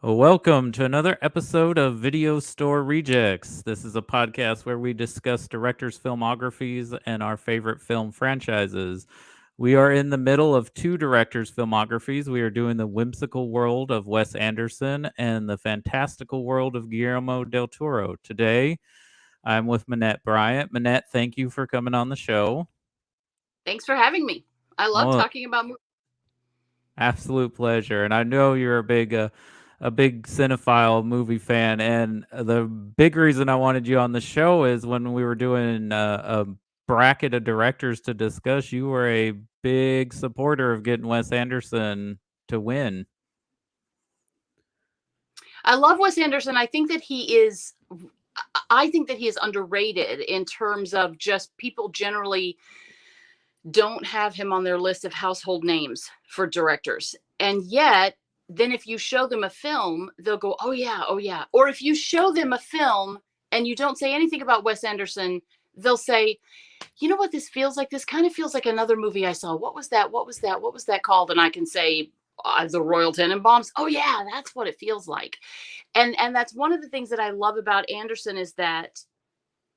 Welcome to another episode of Video Store Rejects. This is a podcast where we discuss directors' filmographies and our favorite film franchises. We are in the middle of two directors' filmographies. We are doing the whimsical world of Wes Anderson and the fantastical world of Guillermo del Toro. Today, I'm with Minetter Bryant. Minetter, thank you for coming on the show. Thanks for having me. I love Oh, talking about movies. absolute pleasure. And I know you're a big cinephile movie fan, and the big reason I wanted you on the show is when we were doing a bracket of directors to discuss, you were a big supporter of getting Wes Anderson to win. I love Wes Anderson. I think that he is underrated in terms of just people generally don't have him on their list of household names for directors. And yet, then if you show them a film, they'll go, "Oh yeah, oh yeah." Or if you show them a film and you don't say anything about Wes Anderson, they'll say, "You know what this feels like? This kind of feels like another movie I saw. What was that? What was that? What was that called?" And I can say, "The Royal Tenenbaums." Oh yeah, that's what it feels like. And that's one of the things that I love about Anderson is that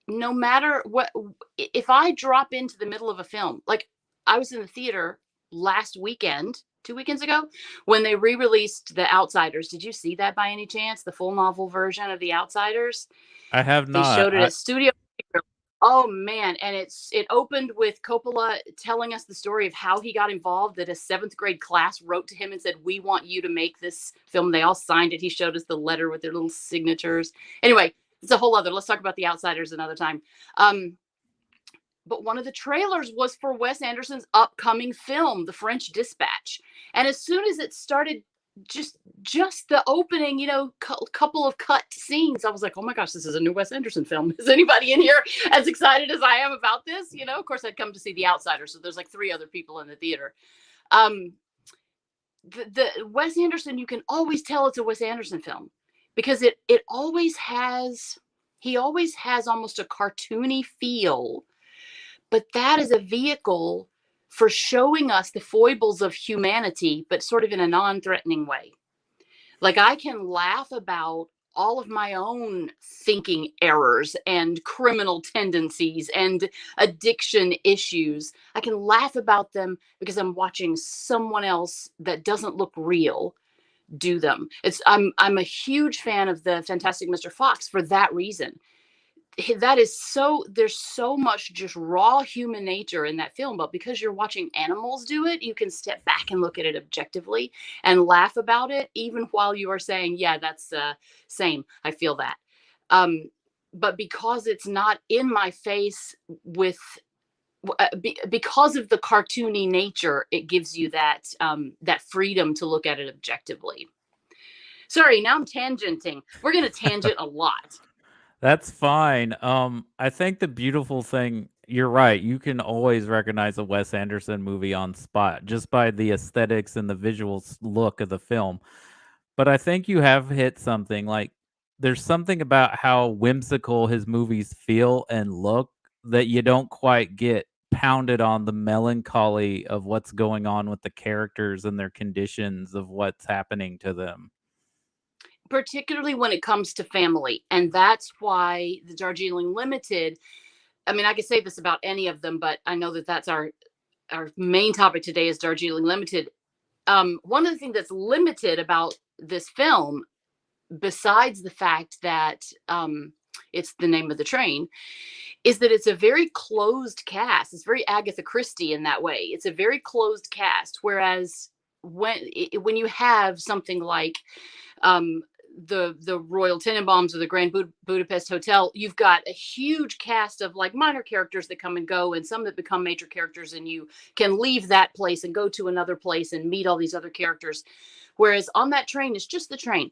no matter what, if I drop into the middle of a film, like I was in the theater last weekend, 2 weekends ago, when they re-released The Outsiders. Did you see that by any chance? The full novel version of The Outsiders. I have They not. showed it at Studio. Oh man, and it opened with Coppola telling us the story of how he got involved. That a seventh grade class wrote to him and said, "We want you to make this film." They all signed it. He showed us the letter with their little signatures. Anyway, it's a whole other. Let's talk about The Outsiders another time. Um, but one of the trailers was for Wes Anderson's upcoming film, The French Dispatch. And as soon as it started, just the opening, couple of cut scenes, I was like, "Oh my gosh, this is a new Wes Anderson film." Is anybody in here as excited as I am about this? Of course, I'd come to see The Outsider, so there's like three other people in the theater. Um, the Wes Anderson, you can always tell it's a Wes Anderson film because it always has. He always has almost a cartoony feel, but that is a vehicle for showing us the foibles of humanity, but sort of in a non-threatening way. Like I can laugh about all of my own thinking errors and criminal tendencies and addiction issues. I can laugh about them because I'm watching someone else that doesn't look real do them. I'm a huge fan of the Fantastic Mr. Fox for that reason. That is so There's so much just raw human nature in that film, but because you're watching animals do it, you can step back and look at it objectively and laugh about it even while you are saying, "Yeah, that's same, I feel that." um but because it's not in my face with because of the cartoony nature, it gives you that freedom to look at it objectively. Sorry, now I'm tangenting. We're going to tangent a lot. That's fine. I think the beautiful thing, you're right. You can always recognize a Wes Anderson movie on spot just by the aesthetics and the visual look of the film. But I think you have hit something. Like, there's something about how whimsical his movies feel and look that you don't quite get pounded on the melancholy of what's going on with the characters and their conditions of what's happening to them. Particularly when it comes to family. And that's why the Darjeeling Limited, I mean, I could say this about any of them, but I know that that's our main topic today is Darjeeling Limited. One of the things that's limited about this film, besides the fact that it's the name of the train, is that it's a very closed cast. It's very Agatha Christie in that way. It's a very closed cast. Whereas when you have something like um, the Royal Tenenbaums or the Grand Budapest Hotel, you've got a huge cast of like minor characters that come and go, and some that become major characters, and you can leave that place and go to another place and meet all these other characters. Whereas on that train, it's just the train,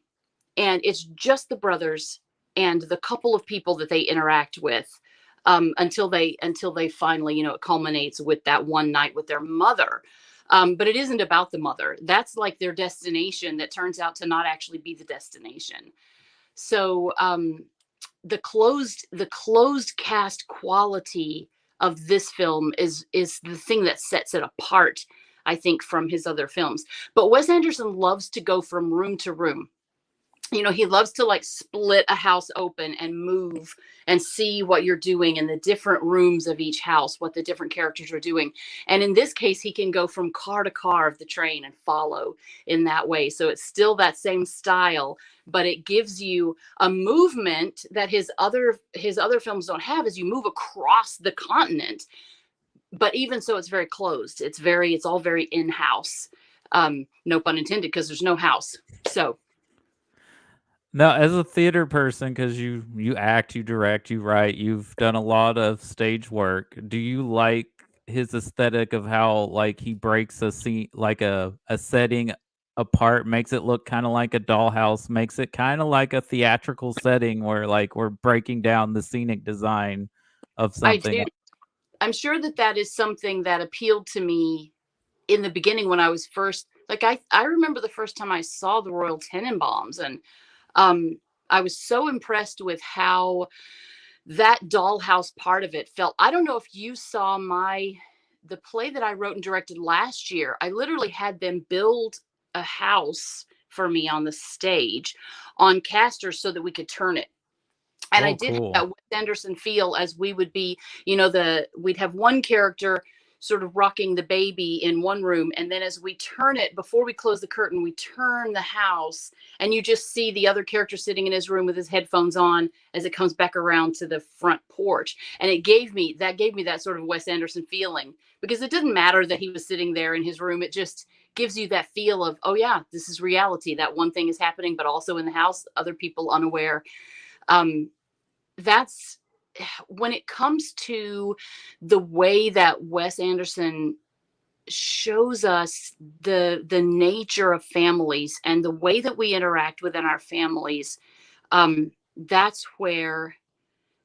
and it's just the brothers and the couple of people that they interact with until they finally, it culminates with that one night with their mother. But it isn't about the mother. That's like their destination that turns out to not actually be the destination. So the closed cast quality of this film is the thing that sets it apart, I think, from his other films. But Wes Anderson loves to go from room to room. he loves to like split a house open and move and see what you're doing in the different rooms of each house, what the different characters are doing. And in this case, he can go from car to car of the train and follow in that way. So it's still that same style, but it gives you a movement that his other films don't have, as you move across the continent. But even so, it's very closed. It's all very in-house. No pun intended, because there's no house. So Now, as a theater person, because you act, you direct, you write, you've done a lot of stage work. Do you like his aesthetic of how like he breaks a scene, like a setting apart, makes it look kind of like a dollhouse, makes it kind of like a theatrical setting where like we're breaking down the scenic design of I something? do. I'm sure that that is something that appealed to me in the beginning when I was first, like, I remember the first time I saw the Royal Tenenbaums, and um I was so impressed with how that dollhouse part of it felt. I don't know if you saw the play that I wrote and directed last year. I literally had them build a house for me on the stage on casters so that we could turn it. And I Oh, did have cool. that Wes Anderson feel, as we would be, we'd have one character sort of rocking the baby in one room, and then as we turn it, before we close the curtain, we turn the house, and you just see the other character sitting in his room with his headphones on as it comes back around to the front porch. And it gave me that sort of Wes Anderson feeling, because it didn't matter that he was sitting there in his room. It just gives you that feel of, oh yeah, this is reality. That one thing is happening, but also in the house, other people unaware. Um, that's when it comes to the way that Wes Anderson shows us the nature of families and the way that we interact within our families. That's where,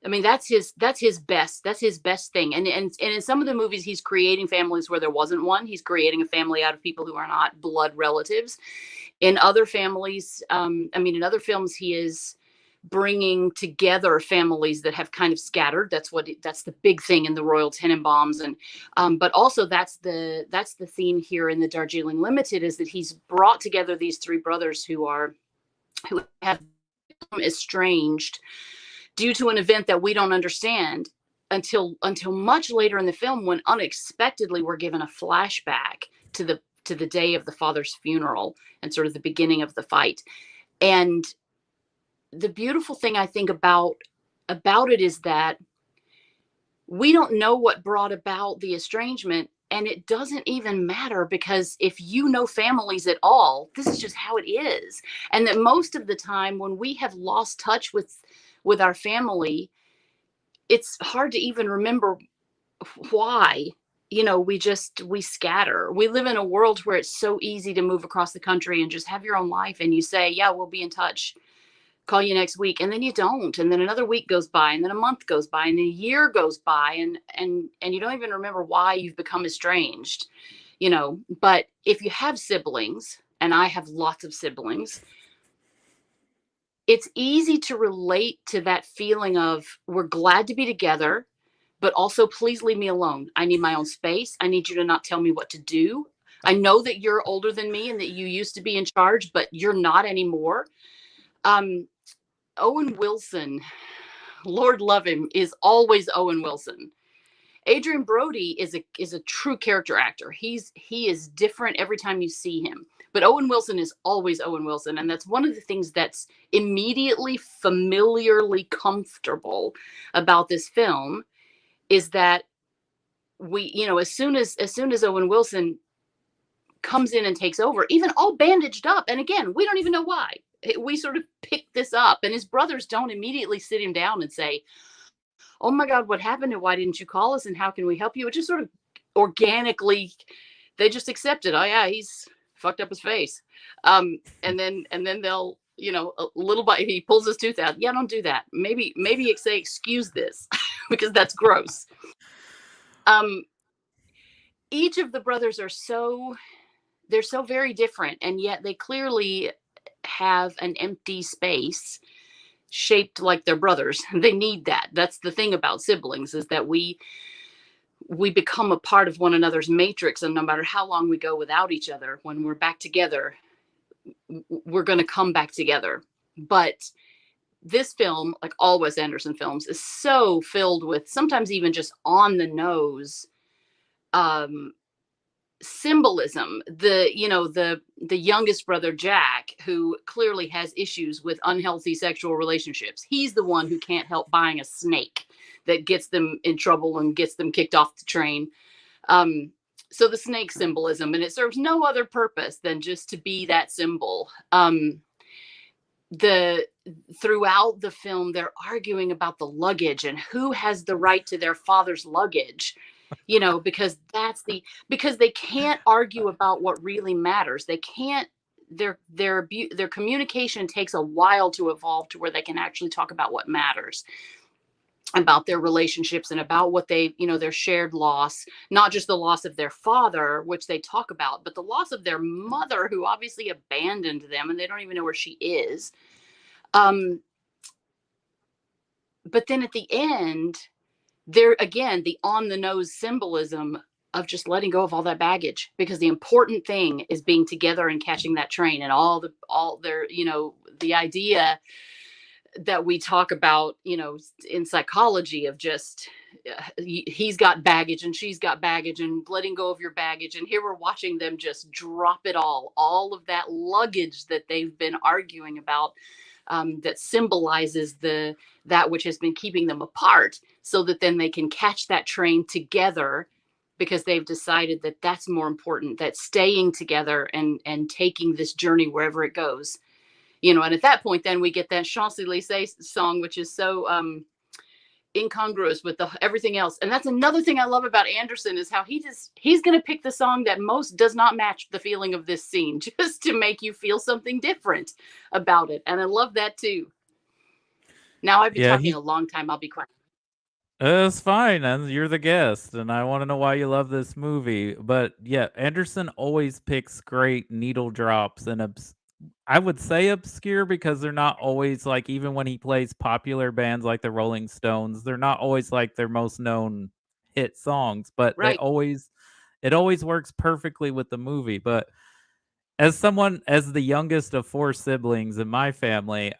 I mean, that's his best thing. And in some of the movies, he's creating families where there wasn't one. He's creating a family out of people who are not blood relatives. In other families, in other films, he is bringing together families that have kind of scattered. That's the big thing in the Royal Tenenbaums. And but also that's the theme here in the Darjeeling Limited, is that he's brought together these three brothers who have become estranged due to an event that we don't understand until much later in the film, when unexpectedly we're given a flashback to the day of the father's funeral and sort of the beginning of the fight. And the beautiful thing I think about it is that we don't know what brought about the estrangement, and it doesn't even matter, because if you know families at all, this is just how it is. And that most of the time when we have lost touch with our family, it's hard to even remember why. We scatter. We live in a world where it's so easy to move across the country and just have your own life, and you say, yeah, we'll be in touch, call you next week, and then you don't, and then another week goes by, and then a month goes by, and then a year goes by, and you don't even remember why you've become estranged. But if you have siblings, and I have lots of siblings, it's easy to relate to that feeling of, we're glad to be together, but also please leave me alone. I need my own space. I need you to not tell me what to do. I know that you're older than me and that you used to be in charge, but you're not anymore. um Owen Wilson, Lord love him, is always Owen Wilson. Adrian Brody is a true character actor. He is different every time you see him. But Owen Wilson is always Owen Wilson, and that's one of the things that's immediately familiarly comfortable about this film, is that as soon as Owen Wilson comes in and takes over, even all bandaged up, and again, we don't even know why. We sort of pick this up, and his brothers don't immediately sit him down and say, oh my God, what happened, and why didn't you call us, and how can we help you? It just sort of organically, they just accept it. Oh yeah, he's fucked up his face. And then they'll, a little bit, he pulls his tooth out. Yeah, don't do that. Maybe say, excuse this, because that's gross. um each of the brothers they're so very different, and yet they clearly have an empty space shaped like their brothers. They need that. That's the thing about siblings, is that we become a part of one another's matrix, and no matter how long we go without each other, when we're back together, we're going to come back together. But this film, like all Wes Anderson films, is so filled with sometimes even just on the nose um, symbolism. The youngest brother Jack, who clearly has issues with unhealthy sexual relationships, he's the one who can't help buying a snake that gets them in trouble and gets them kicked off the train. Um, so the snake symbolism, and it serves no other purpose than just to be that symbol. The Throughout the film, they're arguing about the luggage and who has the right to their father's luggage, because because they can't argue about what really matters. They can't. Their communication takes a while to evolve to where they can actually talk about what matters, about their relationships, and about what their shared loss, not just the loss of their father, which they talk about, but the loss of their mother, who obviously abandoned them and they don't even know where she is. But then at the end, there again, the on the nose symbolism of just letting go of all that baggage, because the important thing is being together and catching that train, and all their, the idea that we talk about, in psychology, of just he's got baggage and she's got baggage, and letting go of your baggage. And here we're watching them just drop it all of that luggage that they've been arguing about, that symbolizes that which has been keeping them apart, so that then they can catch that train together, because they've decided that that's more important, that staying together and taking this journey wherever it goes. And at that point, then we get that Champs-Élysées song, which is so incongruous with everything else. And that's another thing I love about Anderson, is how he's going to pick the song that most does not match the feeling of this scene, just to make you feel something different about it. And I love that too. Now I've been Yeah, talking a long time. I'll be quiet. it's fine, and you're the guest, and I want to know why you love this movie. But yeah, Anderson always picks great needle drops and I would say obscure, because they're not always like, even when he plays popular bands like the Rolling Stones, they're not always like their most known hit songs, but Right. it always works perfectly with the movie. But as the youngest of 4 siblings in my family,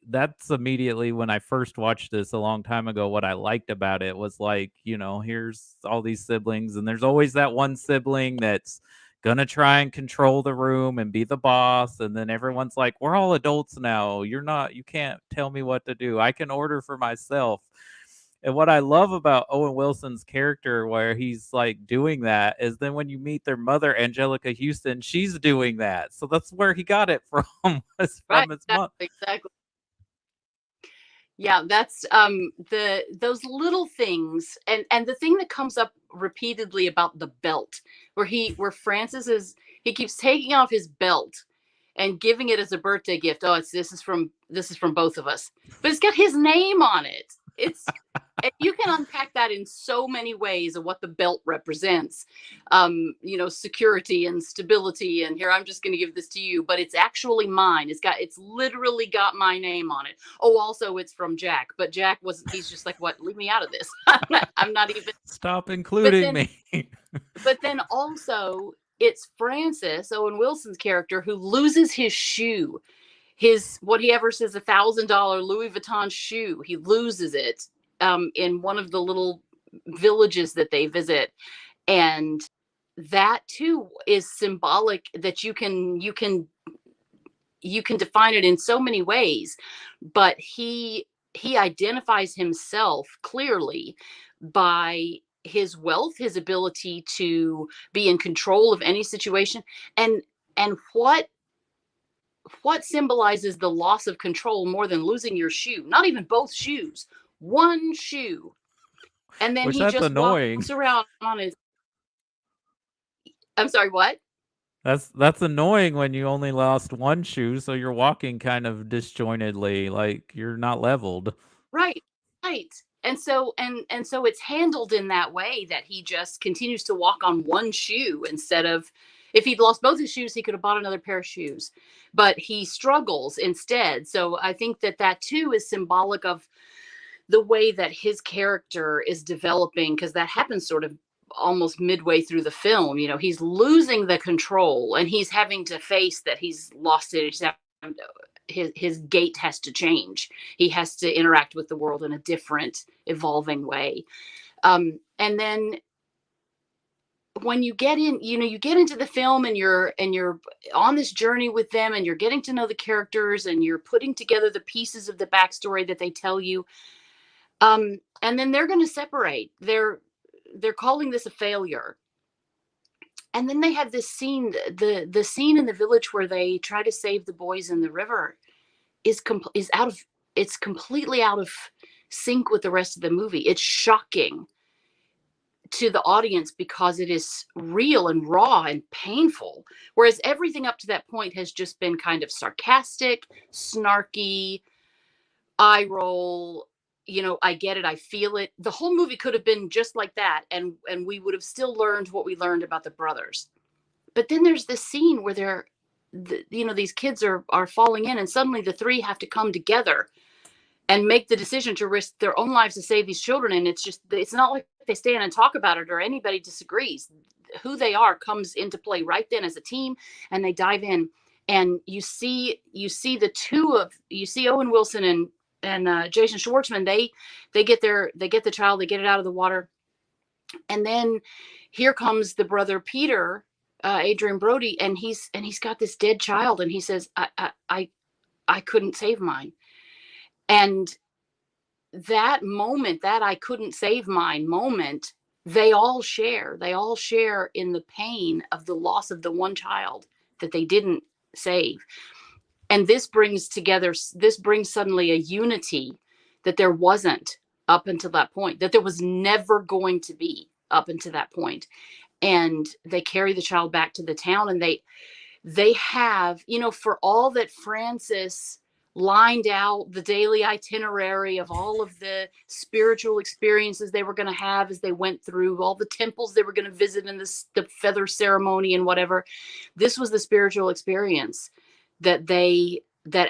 that's immediately when I first watched this a long time ago, what I liked about it was, like, here's all these siblings, and there's always that one sibling that's gonna try and control the room and be the boss, and then everyone's like, "We're all adults now. You can't tell me what to do. I can order for myself." And what I love about Owen Wilson's character, where he's like doing that, is then when you meet their mother, Angelica Houston, she's doing that. So that's where he got it from, was Right. from his mom. Exactly. Yeah, that's those little things, and the thing that comes up repeatedly about the belt, where Francis he keeps taking off his belt and giving it as a birthday gift. Oh, this is from both of us, but it's got his name on it. And you can unpack that in so many ways of what the belt represents. Security and stability. And here, I'm just going to give this to you, but it's actually mine. It's literally got my name on it. Oh, also it's from Jack, but he's just like, what? Leave me out of this. I'm not even. Stop including me. But then also, it's Francis, Owen Wilson's character, who loses his shoe. What he ever says, $1,000 Louis Vuitton shoe. He loses it in one of the little villages that they visit, and that too is symbolic, that you can define it in so many ways. But he identifies himself clearly by his wealth, his ability to be in control of any situation, and what symbolizes the loss of control more than losing your shoe? Not even both shoes, one shoe. And then Which, he that's just annoying. walks around on his. I'm sorry, what? That's annoying when you only lost one shoe, so you're walking kind of disjointedly, like you're not leveled. Right, right. And so it's handled in that way, that he just continues to walk on one shoe, instead of, if he'd lost both his shoes, he could have bought another pair of shoes. But he struggles instead. So I think that too is symbolic of the way that his character is developing, because that happens sort of almost midway through the film. He's losing the control, and he's having to face that he's lost it. his gait has to change. He has to interact with the world in a different, evolving way. And then when you get in, you get into the film, and you're on this journey with them, and you're getting to know the characters, and you're putting together the pieces of the backstory that they tell you. And then they're going to separate. They're calling this a failure. And then they have this scene, the scene in the village where they try to save the boys in the river is out of it's completely out of sync with the rest of the movie. It's shocking to the audience because it is real and raw and painful, whereas everything up to that point has just been kind of sarcastic, snarky, eye roll, I get it, I feel it. The whole movie could have been just like that, and we would have still learned what we learned about the brothers. But then there's this scene where these kids are falling in, and suddenly the three have to come together and make the decision to risk their own lives to save these children. And it's not like they stand and talk about it or anybody disagrees. Who they are comes into play right then as a team, and they dive in. And you see Owen Wilson and Jason Schwartzman. They get the child, they get it out of the water, and then here comes the brother Peter, Adrian Brody, and he's got this dead child, and he says, I couldn't save mine. And that moment, that I couldn't save mine moment, they all share in the pain of the loss of the one child that they didn't save. And this brings suddenly a unity that there wasn't up until that point, that there was never going to be up until that point. And they carry the child back to the town, and they have, for all that Francis lined out the daily itinerary of all of the spiritual experiences they were going to have as they went through all the temples they were going to visit in the feather ceremony and whatever. This was the spiritual experience that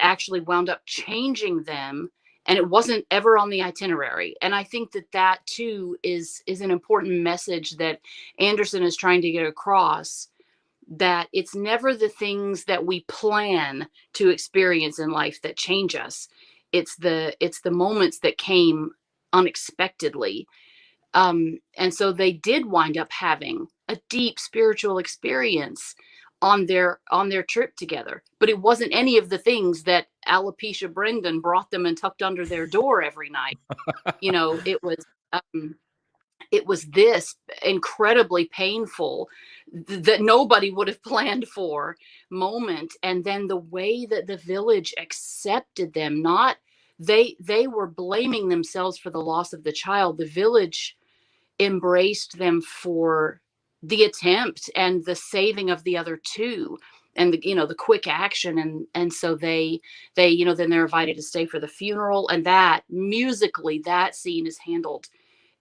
actually wound up changing them, and it wasn't ever on the itinerary. And I think that too is an important message that Anderson is trying to get across, that it's never the things that we plan to experience in life that change us. It's the moments that came unexpectedly. And so they did wind up having a deep spiritual experience on their trip together. But it wasn't any of the things that Alopecia Brendan brought them and tucked under their door every night. It was this incredibly painful that nobody would have planned for moment. And then the way that the village accepted them, they were blaming themselves for the loss of the child. The village embraced them for the attempt and the saving of the other two, and the quick action. And so they then they're invited to stay for the funeral. And that musically, that scene is handled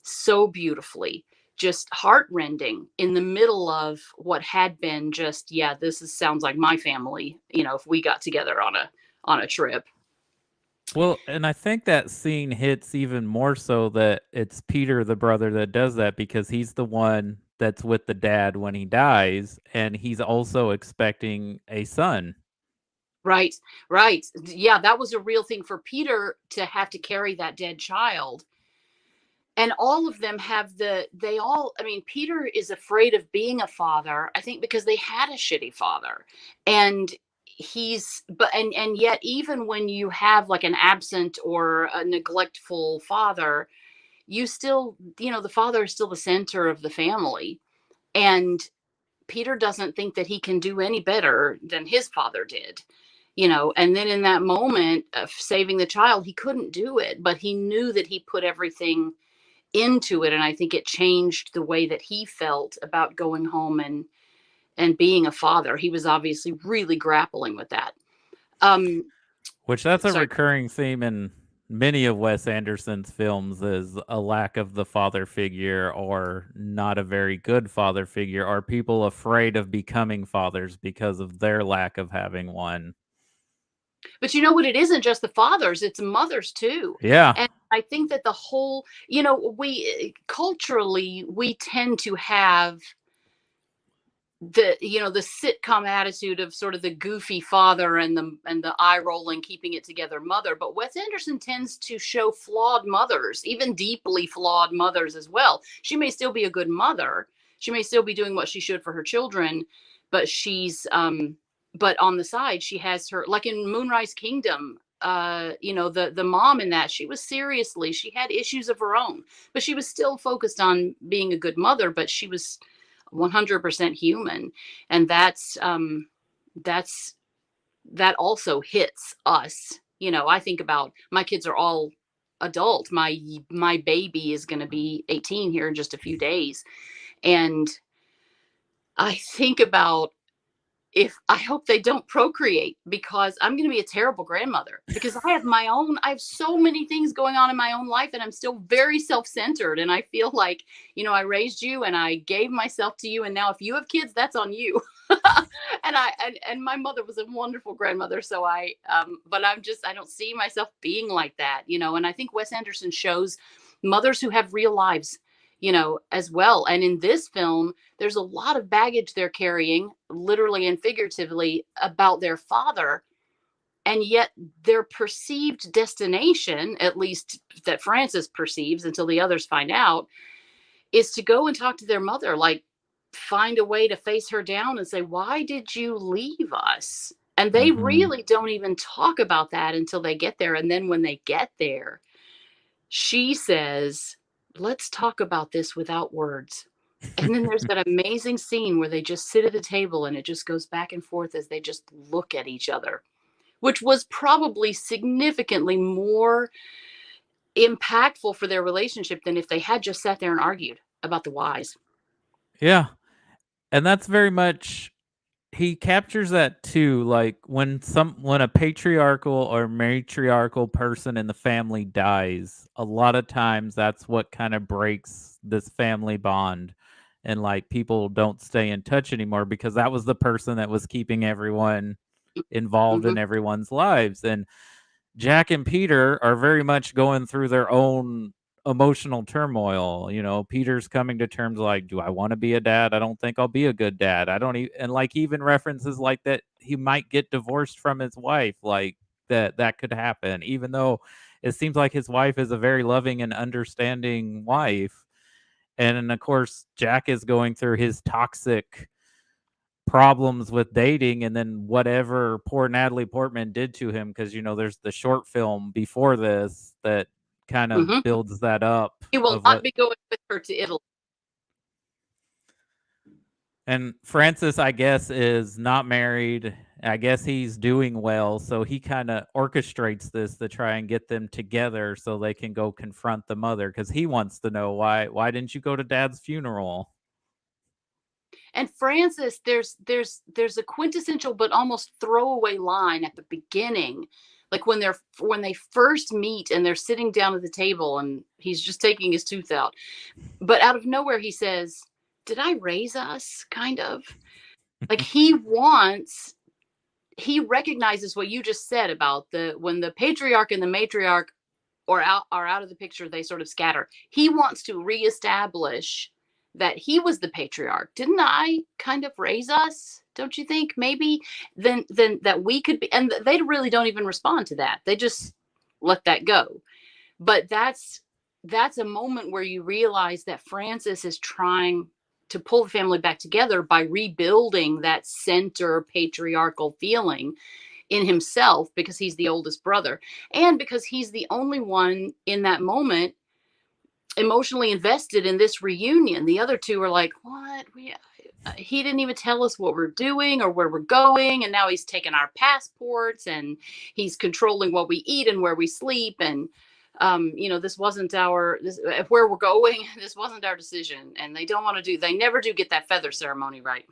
so beautifully, just heartrending in the middle of what had been just, sounds like my family, if we got together on a trip. Well, and I think that scene hits even more so that it's Peter, the brother, that does that, because he's the one that's with the dad when he dies, and he's also expecting a son. Right. Yeah, that was a real thing for Peter to have to carry that dead child. And all of them Peter is afraid of being a father, I think, because they had a shitty father. And yet, even when you have like an absent or a neglectful father, you still, the father is still the center of the family. And Peter doesn't think that he can do any better than his father did. And then in that moment of saving the child, he couldn't do it, but he knew that he put everything into it. And I think it changed the way that he felt about going home and being a father. He was obviously really grappling with that. Which that's a recurring theme in many of Wes Anderson's films, is a lack of the father figure, or not a very good father figure, or people afraid of becoming fathers because of their lack of having one. But you know what? It isn't just the fathers, it's mothers too. Yeah. And I think that the whole, we culturally, we tend to have the sitcom attitude of sort of the goofy father and the eye rolling keeping it together mother. But Wes Anderson tends to show flawed mothers, even deeply flawed mothers as well. She may still be a good mother, she may still be doing what she should for her children, but but on the side she has her, like in Moonrise Kingdom. The mom in that, she had issues of her own, but she was still focused on being a good mother, but she was 100% human. And that's that also hits us. I think about, my kids are all adult. My baby is going to be 18 here in just a few days, and I think about, if I hope they don't procreate, because I'm going to be a terrible grandmother, because I have so many things going on in my own life, and I'm still very self-centered, and I feel like, I raised you and I gave myself to you, and now if you have kids, that's on you. And my mother was a wonderful grandmother, so but I don't see myself being like that, and I think Wes Anderson shows mothers who have real lives, as well. And in this film, there's a lot of baggage they're carrying, literally and figuratively, about their father. And yet their perceived destination, at least that Frances perceives until the others find out, is to go and talk to their mother, like find a way to face her down and say, "Why did you leave us?" And they Mhm. really don't even talk about that until they get there. And then when they get there, she says, "Let's talk about this without words." And then there's that amazing scene where they just sit at the table and it just goes back and forth as they just look at each other, which was probably significantly more impactful for their relationship than if they had just sat there and argued about the whys. Yeah, and that's very much he captures that too, like, when a patriarchal or matriarchal person in the family dies, a lot of times that's what kinda breaks this family bond, and, like, people don't stay in touch anymore because that was the person that was keeping everyone involved Mhm, in everyone's lives, and Jack and Peter are very much going through their own emotional turmoil. Peter's coming to terms like, do I want to be a dad? I don't think I'll be a good dad. I don't and like even references like that he might get divorced from his wife, like that could happen, even though it seems like his wife is a very loving and understanding wife. And then of course Jack is going through his toxic problems with dating and then whatever poor Natalie Portman did to him, because there's the short film before this that kind of mhm. builds that up He will of not what. be going with her to Italy. And Francis, I guess, is not married. I guess he's doing well, so he kind of orchestrates this to try and get them together so they can go confront the mother, because he wants to know why didn't you go to dad's funeral. And Francis, there's a quintessential but almost throwaway line at the beginning, like when they first meet and they're sitting down at the table and he's just taking his tooth out. But out of nowhere he says, "Did I raise us?" Kind of. Like he recognizes what you just said about the when the patriarch and the matriarch are out of the picture, they sort of scatter. He wants to reestablish that he was the patriarch. Didn't I kind of raise us? Don't you think? Maybe then that we could be, and they really don't even respond to that. They just let that go. But that's a moment where you realize that Francis is trying to pull the family back together by rebuilding that center patriarchal feeling in himself, because he's the oldest brother and because he's the only one in that moment emotionally invested in this reunion. The other two are like, "What? He didn't even tell us what we're doing or where we're going, and now he's taken our passports and he's controlling what we eat and where we sleep, and this wasn't our this where we're going. This wasn't our decision." And they never do get that feather ceremony right.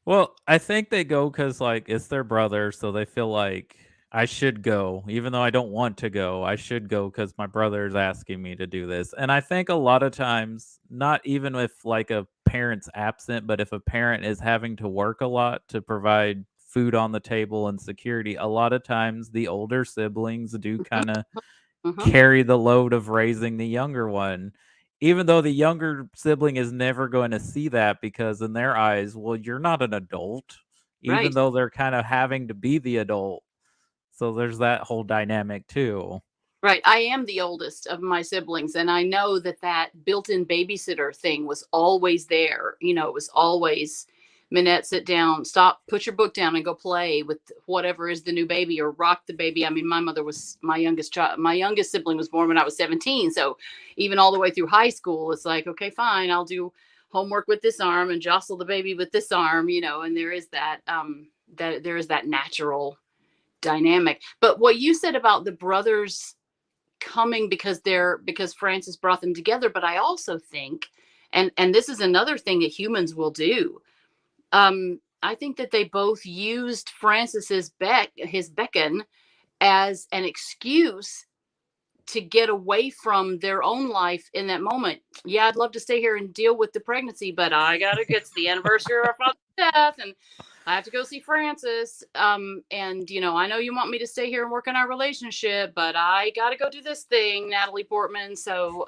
Well, I think they go because, like, it's their brother, so they feel like I should go, even though I don't want to go. I should go because my brother is asking me to do this. And I think a lot of times, not even if like a parent's absent, but if a parent is having to work a lot to provide food on the table and security, a lot of times the older siblings do kind of Hmm. carry the load of raising the younger one, even though the younger sibling is never going to see that because in their eyes, well, you're not an adult, even Right. though they're kind of having to be the adult. So there's that whole dynamic too. Right. I am the oldest of my siblings, and I know that that built-in babysitter thing was always there. It was always, Minette, sit down, stop, put your book down, and go play with whatever is the new baby, or rock the baby. I mean, my mother was my youngest child. My youngest sibling was born when I was 17, so even all the way through high school, it's like, okay, fine, I'll do homework with this arm and jostle the baby with this arm. And there is that there is that natural dynamic. But what you said about the brothers coming because Francis brought them together. But I also think, and this is another thing that humans will do. I think that they both used Francis's his beckon as an excuse to get away from their own life in that moment. Yeah, I'd love to stay here and deal with the pregnancy, but I gotta get to the anniversary of our father's death, and I have to go see Francis. And I know you want me to stay here and work on our relationship, but I gotta go do this thing, Natalie Portman. So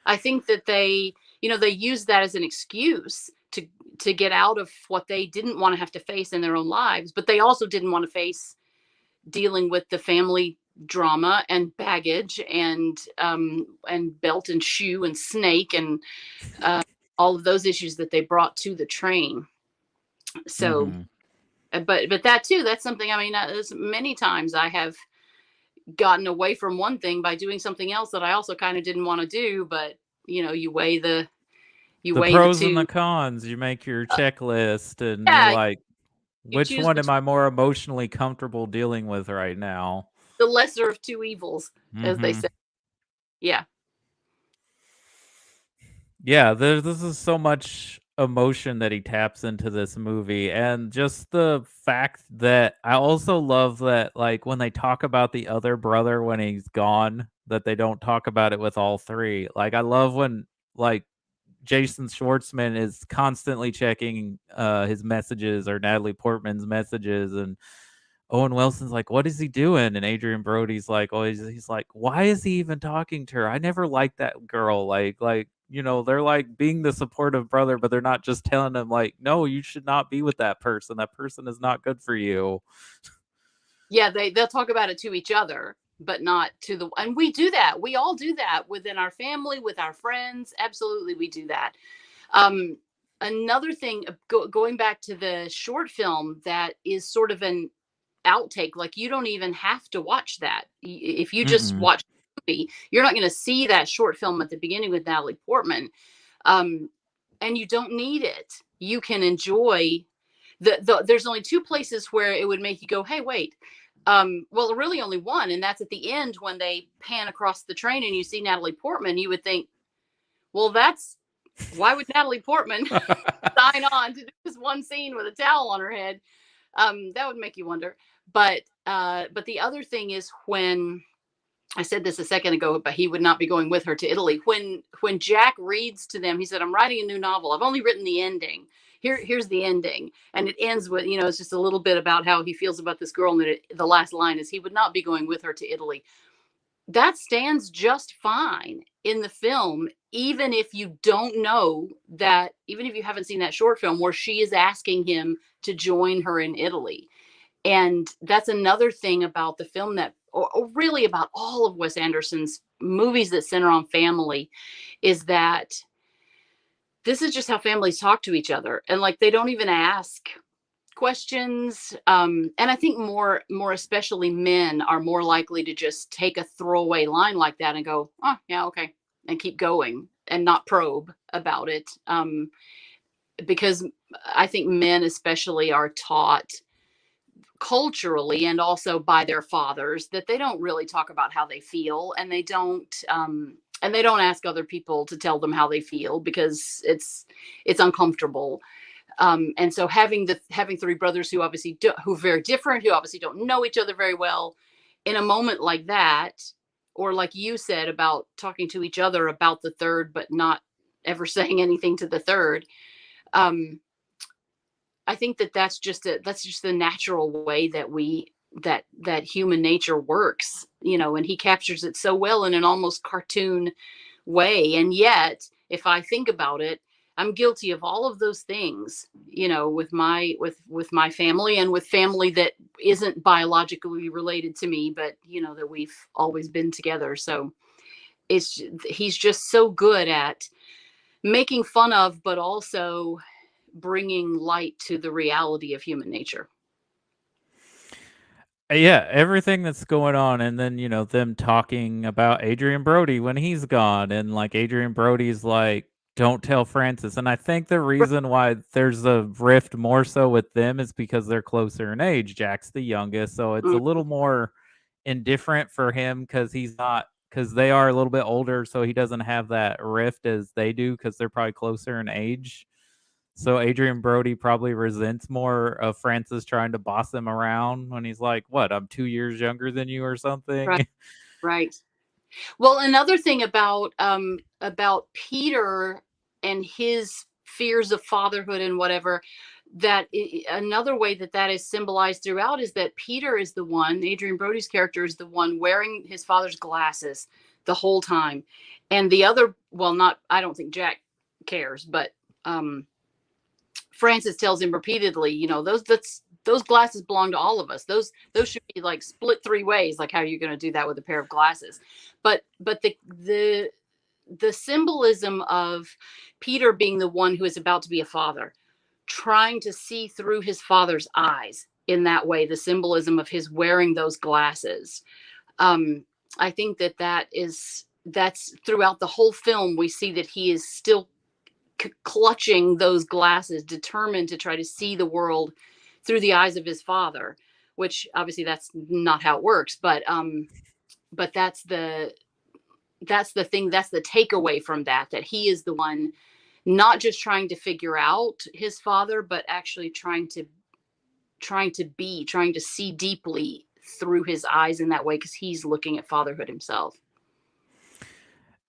I think that they use that as an excuse to get out of what they didn't want to have to face in their own lives, but they also didn't want to face dealing with the family drama and baggage and belt and shoe and snake and all of those issues that they brought to the train. So, Hmm. but that too, that's something. I mean, there's many times I have gotten away from one thing by doing something else that I also kind of didn't want to do. But you weigh you The weigh the pros and the two. cons, you make your Uh, checklist and you're yeah, like, you which choose one am between I more emotionally comfortable dealing with right now? the lesser of two evils, as they Hmm. say. Yeah. Yeah, this is so much emotion that he taps into this movie, and just the fact that I also love that, like, when they talk about the other brother when he's gone, that they don't talk about it with all three. Like, I love when, like, Jason Schwartzman is constantly checking his messages or Natalie Portman's messages, and Owen Wilson's like, "What is he doing?" And Adrian Brody's like, "Oh, he's like, why is he even talking to her? I never liked that girl." They're like being the supportive brother, but they're not just telling him like, "No, you should not be with that person. That person is not good for you." Yeah, they'll talk about it to each other, but not to the, and we do that. We all do that within our family, with our friends. Absolutely, we do that. Um, Another thing, going back to the short film, that is sort of an outtake. Like, you don't even have to watch that. If you just Mm-mm. watch the movie, you're not going to see that short film at the beginning with Natalie Portman. Um, and you don't need it. You can enjoy there's only two places where it would make you go, hey, wait. Well, really only one, and that's at the end when they pan across the train and you see Natalie Portman. You would think, well, that's why would Natalie Portman sign on to do this one scene with a towel on her head? That would make you wonder. But the other thing is, when I said this a second ago, but he would not be going with her to Italy. When Jack reads to them, he said, "I'm writing a new novel. I've only written the ending. Here's the ending," and it ends with, it's just a little bit about how he feels about this girl, and the last line is, he would not be going with her to Italy. That stands just fine in the film, even if you don't know that, even if you haven't seen that short film where she is asking him to join her in Italy. And that's another thing about the film that, or really about all of Wes Anderson's movies that center on family, is that this is just how families talk to each other. And like, they don't even ask questions. And I think more especially men are more likely to just take a throwaway line like that and go, oh, yeah, okay, and keep going and not probe about it. Because I think men especially are taught culturally and also by their fathers that they don't really talk about how they feel, and they don't ask other people to tell them how they feel because it's uncomfortable. And so having three brothers who are very different, who obviously don't know each other very well, in a moment like that, or like you said about talking to each other about the third but not ever saying anything to the third. Um, I think that that's just the natural way that human nature works, and he captures it so well in an almost cartoon way. And yet, if I think about it, I'm guilty of all of those things, with my family and with family that isn't biologically related to me, but that we've always been together. So he's just so good at making fun of, but also bringing light to the reality of human nature. Yeah, everything that's going on, and then, them talking about Adrian Brody when he's gone, and, like, Adrian Brody's like, "Don't tell Francis," and I think the reason why there's a rift more so with them is because they're closer in age. Jack's the youngest, so it's a Mm, little more indifferent for him because they are a little bit older, so he doesn't have that rift as they do because 'cause they're probably closer in age. So Adrian Brody probably resents more of Francis trying to boss him around when he's like, "What? I'm 2 years younger than you or right, something." right. Well, another thing about Peter and his fears of fatherhood and whatever, another way that is symbolized throughout is that Peter is the one, Adrian Brody's character is the one wearing his father's glasses the whole time, and the other, well, not, I don't think Jack cares, but um, Francis tells him repeatedly, those glasses belong to all of us. Those should be like split three ways. Like, how are you going to do that with a pair of glasses? But the symbolism of Peter being the one who is about to be a father, trying to see through his father's eyes in that way, the symbolism of his wearing those glasses. Um, I think that's throughout the whole film. We see that he is still clutching those glasses, determined to try to see the world through the eyes of his father, which obviously that's not how it works, but that's the thing, that's the takeaway from that he is the one not just trying to figure out his father, but actually trying to see deeply through his eyes in that way, because he's looking at fatherhood himself.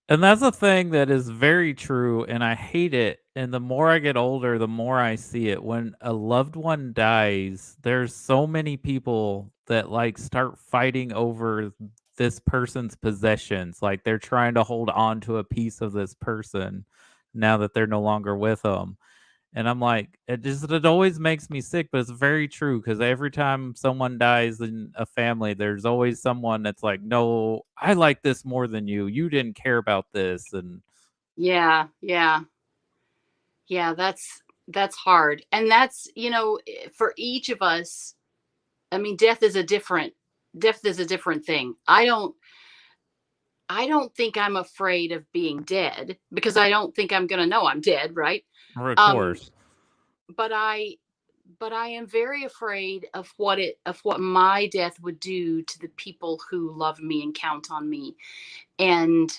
And that's a thing that is very true, and I hate it, and the more I get older, the more I see it. When a loved one dies, there's so many people that, like, start fighting over this person's possessions, like, they're trying to hold on to a piece of this person now that they're no longer with them. And I'm like, it always makes me sick, but it's very true because every time someone dies in a family, there's always someone that's like, "No, I like this more than you. You didn't care about this." And Yeah, yeah, yeah. That's hard, and that's, for each of us. I mean, death is a different thing. I don't think I'm afraid of being dead, because I don't think I'm gonna know I'm dead, right? of Um, course. but I am very afraid of what my death would do to the people who love me and count on me. And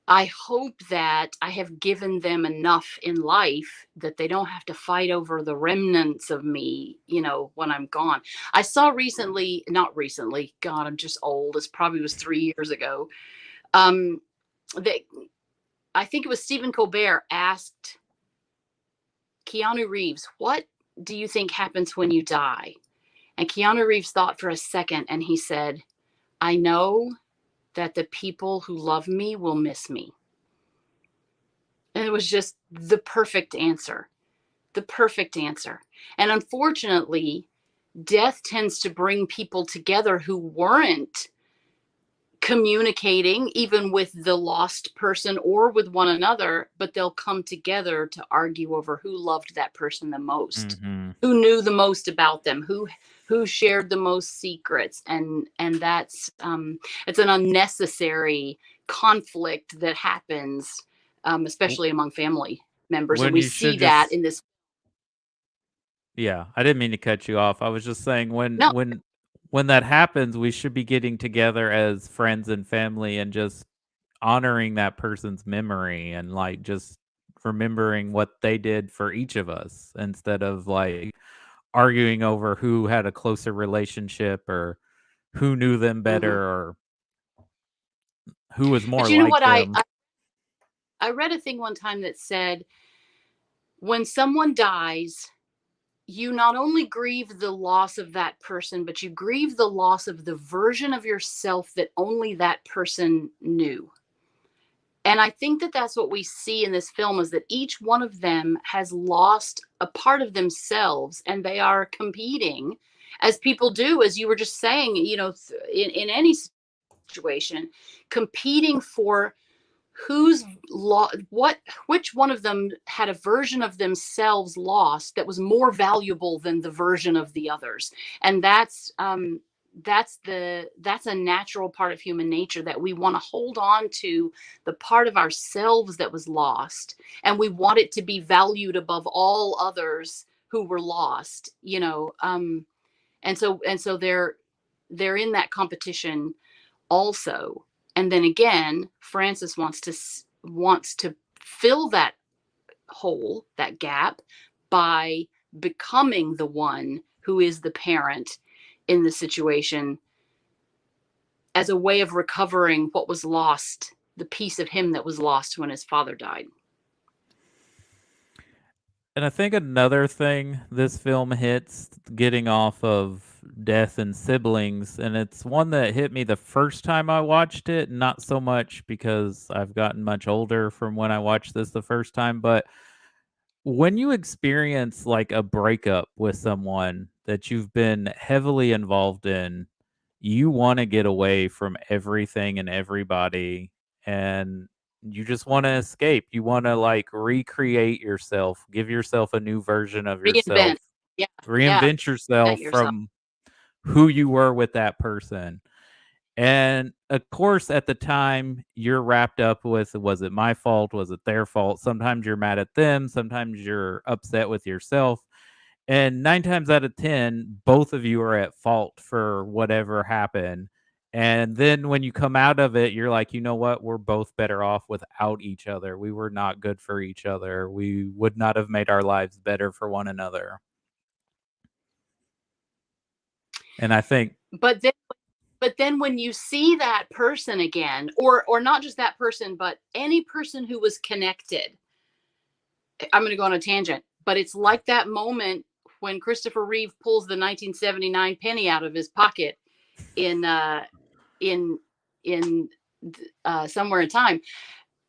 I hope that I have given them enough in life that they don't have to fight over the remnants of me, when I'm gone. I saw recently, not recently, God, I'm just old. This probably was 3 years ago. Um, that I think it was Stephen Colbert asked Keanu Reeves, "What do you think happens when you die?" And Keanu Reeves thought for a second and he said, "I know that the people who love me will miss me." And it was just the perfect answer. The perfect answer. And unfortunately, death tends to bring people together who weren't communicating even with the lost person or with one another, but they'll come together to argue over who loved that person the most, Mhm. who knew the most about them, who shared the most secrets. And it's an unnecessary conflict that happens, W especially among family members, and when we you see should that just in this. Yeah, I didn't mean to cut you off. I was just saying when No. when that happens, we should be getting together as friends and family and just honoring that person's memory and, like, just remembering what they did for each of us instead of, like, arguing over who had a closer relationship or who knew them Mhm. better or who was But more you know what, like I, them. I I read a thing one time that said, when someone dies, you not only grieve the loss of that person, but you grieve the loss of the version of yourself that only that person knew. And I think that that's what we see in this film, is that each one of them has lost a part of themselves, and they are competing, as people do, as you were just saying, in any situation, competing for who's what which one of them had a version of themselves lost that was more valuable than the version of the others. And that's a natural part of human nature, that we want to hold on to the part of ourselves that was lost, and we want it to be valued above all others who were lost, and so they're in that competition also. And then again, Francis wants to fill that hole, that gap, by becoming the one who is the parent in the situation, as a way of recovering what was lost, the piece of him that was lost when his father died. And I think another thing this film hits, getting off of death and siblings, and it's one that hit me the first time I watched it, not so much because I've gotten much older from when I watched this the first time, but when you experience like a breakup with someone that you've been heavily involved in, you want to get away from everything and everybody, and you just want to escape. You want to like recreate yourself, give yourself a new version of Reinvent. yourself, Yeah. Yeah. reinvent Reinvent yourself yourself. from who you were with that person. And of course, at the time, you're wrapped up with, was it my fault? Was it their fault? Sometimes you're mad at them. Sometimes you're upset with yourself. And 9 times out of 10, both of you are at fault for whatever happened. And then when you come out of it, you're like, you know what? We're both better off without each other. We were not good for each other. We would not have made our lives better for one another. And I think, But then when you see that person again, or not just that person, but any person who was connected, I'm going to go on a tangent, but it's like that moment when Christopher Reeve pulls the 1979 penny out of his pocket in in in Somewhere in Time.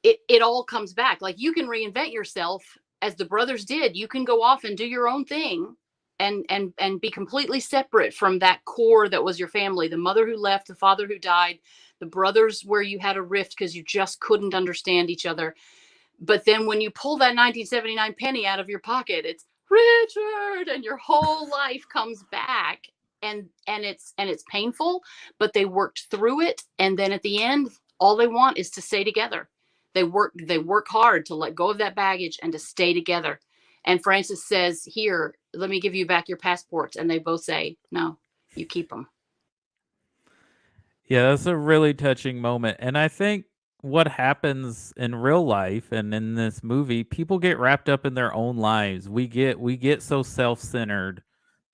It all comes back. Like, you can reinvent yourself as the brothers did. You can go off and do your own thing, and be completely separate from that core that was your family, the mother who left, the father who died, the brothers where you had a rift because you just couldn't understand each other. But then when you pull that 1979 penny out of your pocket, it's Richard, and your whole life comes back. And it's painful, but they worked through it, and then at the end, all they want is to stay together. They work hard to let go of that baggage and to stay together. And Francis says, "Here, let me give you back your passports." And they both say, "No, you keep them." yeah, that's a really touching moment. And I think what happens in real life and in this movie, people get wrapped up in their own lives. We get so self-centered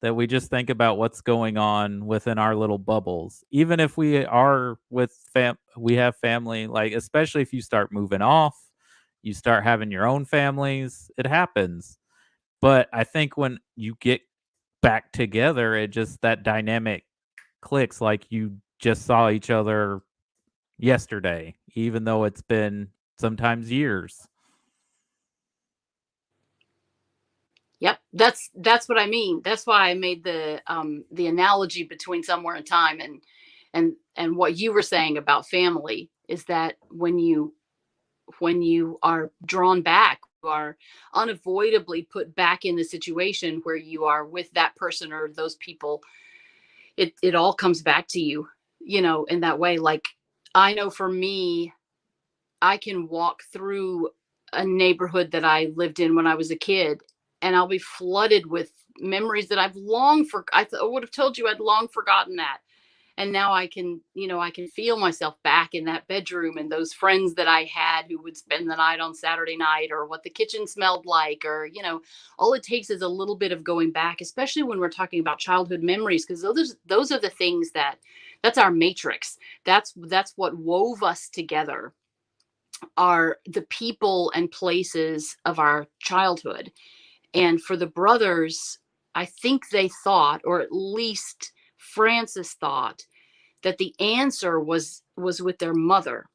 that we just think about what's going on within our little bubbles. Even if we are with we have family, like especially if you start moving off, you start having your own families, it happens. But I think when you get back together, it just that dynamic clicks, like you just saw each other yesterday, even though it's been sometimes years. Yep, that's what I mean. That's why I made the analogy between Somewhere in Time and what you were saying about family, is that when you are drawn back, you are unavoidably put back in the situation where you are with that person or those people. It all comes back to you, in that way. Like, I know for me, I can walk through a neighborhood that I lived in when I was a kid, and I'll be flooded with memories that I've long for. I would have told you I'd long forgotten that, and now I can feel myself back in that bedroom, and those friends that I had who would spend the night on Saturday night, or what the kitchen smelled like, or all it takes is a little bit of going back, especially when we're talking about childhood memories, because those are the things that's our matrix. That's what wove us together, are the people and places of our childhood. And for the brothers, I think they thought, or at least Francis thought, that the answer was with their mother.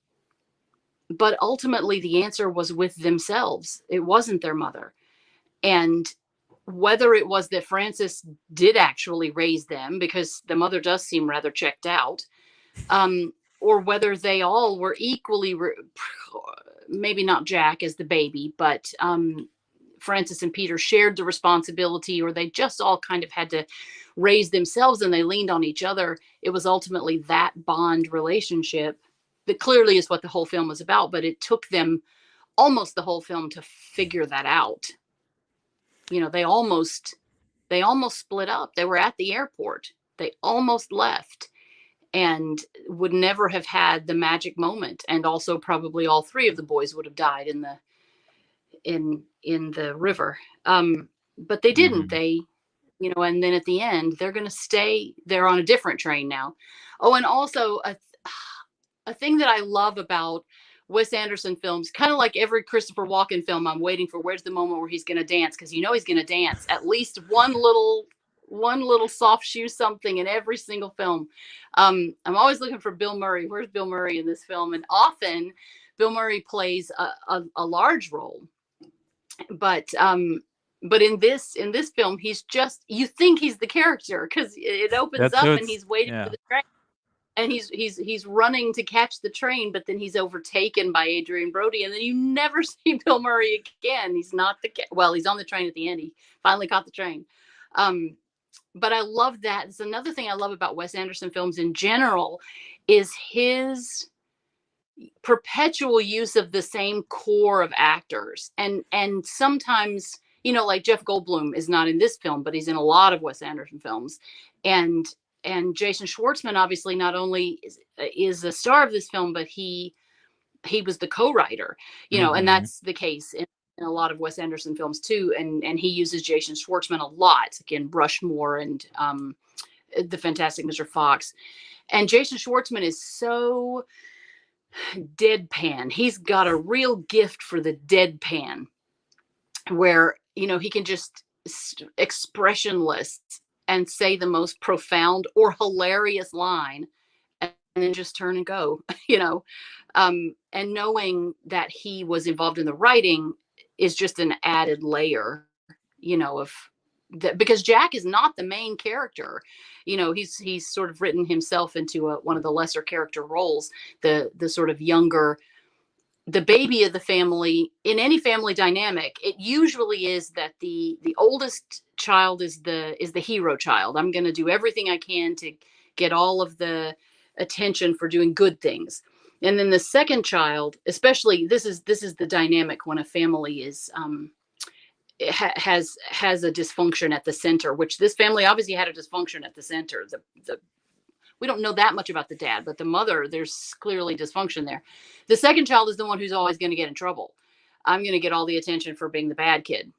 but ultimately the answer was with themselves. It wasn't their mother. And whether it was that Francis did actually raise them, because the mother does seem rather checked out, or whether they all were equally, maybe not Jack as the baby, but Francis and Peter shared the responsibility, or they just all kind of had to raise themselves and they leaned on each other. It was ultimately that bond relationship that clearly is what the whole film was about, but it took them almost the whole film to figure that out. You know, they almost split up. They were at the airport. They almost left and would never have had the magic moment. And also probably all three of the boys would have died in the river. But they didn't. Mhm. They, and then at the end, they're going to stay. They're on a different train now. Oh, and also a thing that I love about Wes Anderson films, kind of like every Christopher Walken film, I'm waiting for where's the moment where he's going to dance, because he's going to dance at least one little soft shoe something in every single film. I'm always looking for Bill Murray. Where's Bill Murray in this film? And often Bill Murray plays a large role, but in this film, he's just, you think he's the character because it opens That's up so and it's he's waiting for yeah. the train, and he's running to catch the train, but then he's overtaken by Adrian Brody, and then you never see Bill Murray again. He's not well, he's on the train at the end. He finally caught the train. Um, but I love that. It's another thing I love about Wes Anderson films in general is his perpetual use of the same core of actors, and sometimes, like Jeff Goldblum is not in this film, but he's in a lot of Wes Anderson films, and Jason Schwartzman obviously not only is a star of this film, but he was the co-writer, and Mhm. that's the case in a lot of Wes Anderson films too, and he uses Jason Schwartzman a lot, again Rushmore and the Fantastic Mr. Fox. And Jason Schwartzman is so deadpan. He's got a real gift for the deadpan, where he can just expressionless and say the most profound or hilarious line, and then just turn and go. And knowing that he was involved in the writing is just an added layer, of that, because Jack is not the main character. He's sort of written himself into one of the lesser character roles, the sort of younger, the baby of the family. In any family dynamic, it usually is that the oldest child is the hero child. I'm going to do everything I can to get all of the attention for doing good things. And then the second child, especially, this is the dynamic when a family is has a dysfunction at the center, which this family obviously had a dysfunction at the center. The We don't know that much about the dad, but the mother, there's clearly dysfunction there. The second child is the one who's always going to get in trouble. I'm going to get all the attention for being the bad kid.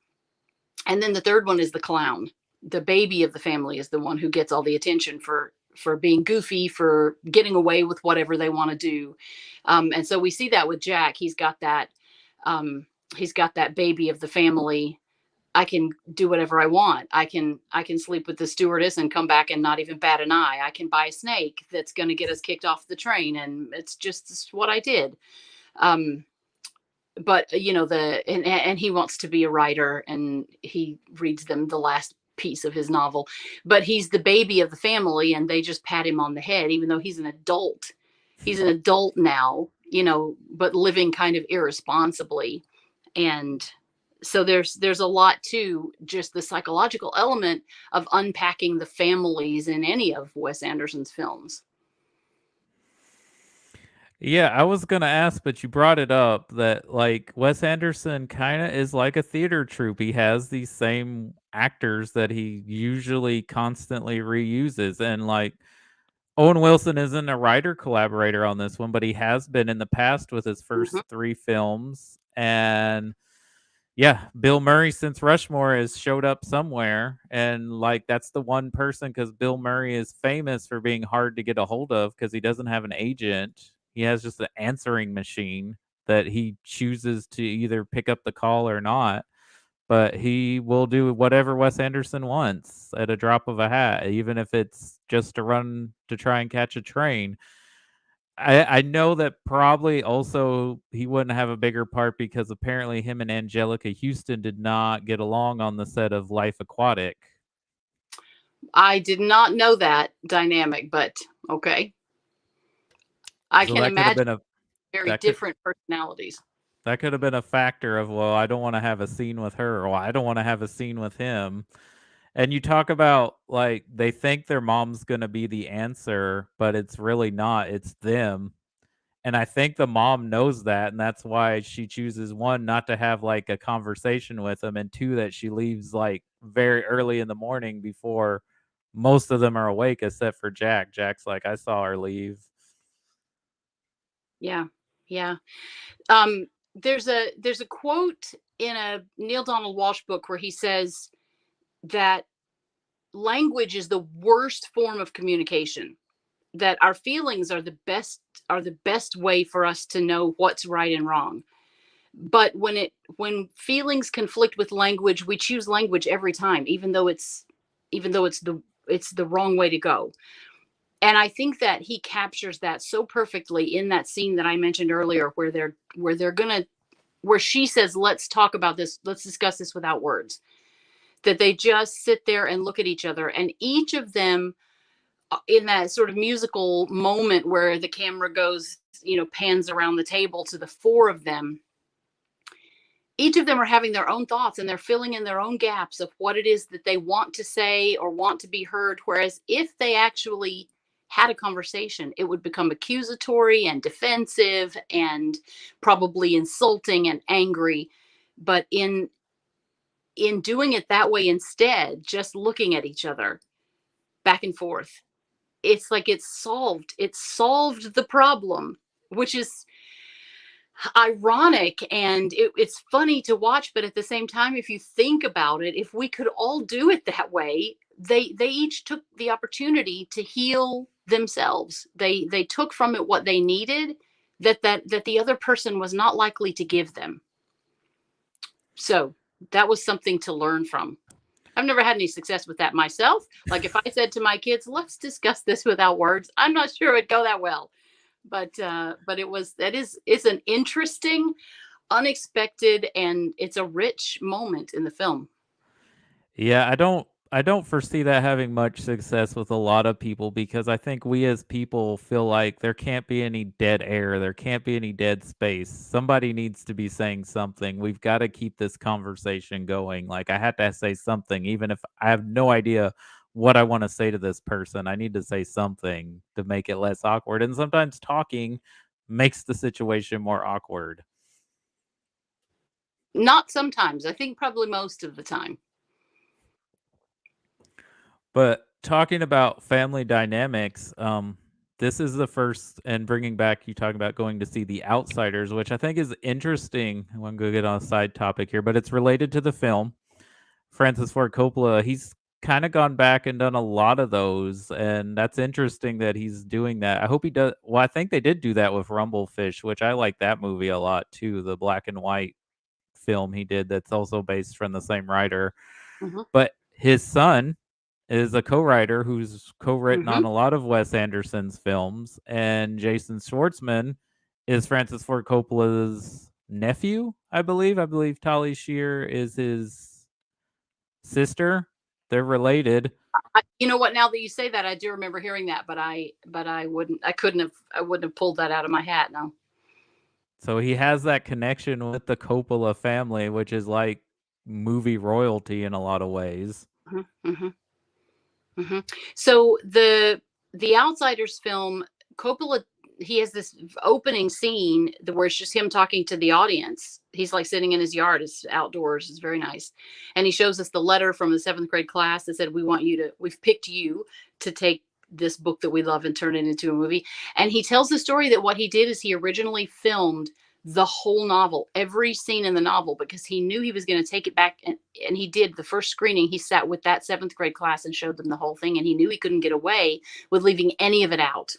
And then the third one is the clown. The baby of the family is the one who gets all the attention for being goofy, for getting away with whatever they want to do. And so we see that with Jack. He's got that baby of the family. I can do whatever I want. I can sleep with the stewardess and come back and not even bat an eye. I can buy a snake that's going to get us kicked off the train, and it's what I did. Um, but and he wants to be a writer, and he reads them the last piece of his novel. But he's the baby of the family, and they just pat him on the head, even though he's an adult. He's an adult now, but living kind of irresponsibly. And so there's a lot to just the psychological element of unpacking the families in any of Wes Anderson's films. Yeah, I was gonna ask, but you brought it up that like Wes Anderson kind of is like a theater troupe. He has these same actors that he usually constantly reuses, and like Owen Wilson isn't a writer collaborator on this one, but he has been in the past with his Mhm. first three films. And yeah, Bill Murray since Rushmore has showed up somewhere, and like that's the one person because Bill Murray is famous for being hard to get a hold of because he doesn't have an agent. He has just an answering machine that he chooses to either pick up the call or not. But he will do whatever Wes Anderson wants at a drop of a hat, even if it's just to run to try and catch a train. I know that probably also he wouldn't have a bigger part because apparently him and Angelica Houston did not get along on the set of Life Aquatic. I did not know that dynamic, but okay. I So can that could have imagine been a very that could different personalities. that could have been a factor of, well, I don't want to have a scene with her, or I don't want to have a scene with him. And you talk about like they think their mom's going to be the answer, but it's really not. It's them. And I think the mom knows that, and that's why she chooses, 1, not to have, like, a conversation with him, and 2, that she leaves, like, very early in the morning before most of them are awake except for Jack. Jack's like, "I saw her leave." Yeah. Yeah. Um, there's a quote in a Neil Donald Walsh book where he says that language is the worst form of communication. That our feelings are the best way for us to know what's right and wrong. But when feelings conflict with language, we choose language every time, even though it's the wrong way to go. And I think that he captures that so perfectly in that scene that I mentioned earlier, where they're gonna where she says, "Let's talk about this. Let's discuss this without words." That they just sit there and look at each other, and each of them, in that sort of musical moment where the camera goes, pans around the table to the four of them, each of them are having their own thoughts and they're filling in their own gaps of what it is that they want to say or want to be heard. Whereas if they actually had a conversation, it would become accusatory and defensive and probably insulting and angry. But in doing it that way instead, just looking at each other back and forth, it's like it's solved the problem, which is ironic, and it's funny to watch. But at the same time, if you think about it, if we could all do it that way, they each took the opportunity to heal themselves. They took from it what they needed, that the other person was not likely to give them. So that was something to learn from. I've never had any success with that myself. Like if I said to my kids, "Let's discuss this without words," I'm not sure it'd go that well. But it's an interesting, unexpected, and it's a rich moment in the film. Yeah, I don't foresee that having much success with a lot of people because I think we as people feel like there can't be any dead air, there can't be any dead space. Somebody needs to be saying something. We've got to keep this conversation going. Like I had to say something even if I have no idea what I want to say to this person. I need to say something to make it less awkward. And sometimes talking makes the situation more awkward. Not sometimes. I think probably most of the time. But talking about family dynamics, this is the first, and bringing back you talking about going to see The Outsiders, which I think is interesting. I want to go get on a side topic here, but it's related to the film. Francis Ford Coppola, he's kind of gone back and done a lot of those, and that's interesting that he's doing that. I hope he does. Well, I think they did do that with Rumblefish, which I like that movie a lot too. The black and white film he did that's also based from the same writer. Hmm. But his son is a co-writer who's co-written on Hmm. a lot of Wes Anderson's films, and Jason Schwartzman is Francis Ford Coppola's nephew, I believe. I believe Tali Shear is his sister. They're related. You know what? Now that you say that, I do remember hearing that, but I wouldn't have pulled that out of my hat. No. So he has that connection with the Coppola family, which is like movie royalty in a lot of ways. Hmm. Hmm. Hmm. So the Outsiders film, Coppola, he has this opening scene where it's just him talking to the audience. He's like sitting in his yard. It's outdoors. It's very nice, and he shows us the letter from the seventh grade class that said, We've picked you to take this book that we love and turn it into a movie." And he tells the story that what he did is he originally filmed the whole novel, every scene in the novel, because he knew he was going to take it back. And he did the first screening. He sat with that seventh grade class and showed them the whole thing. And he knew he couldn't get away with leaving any of it out.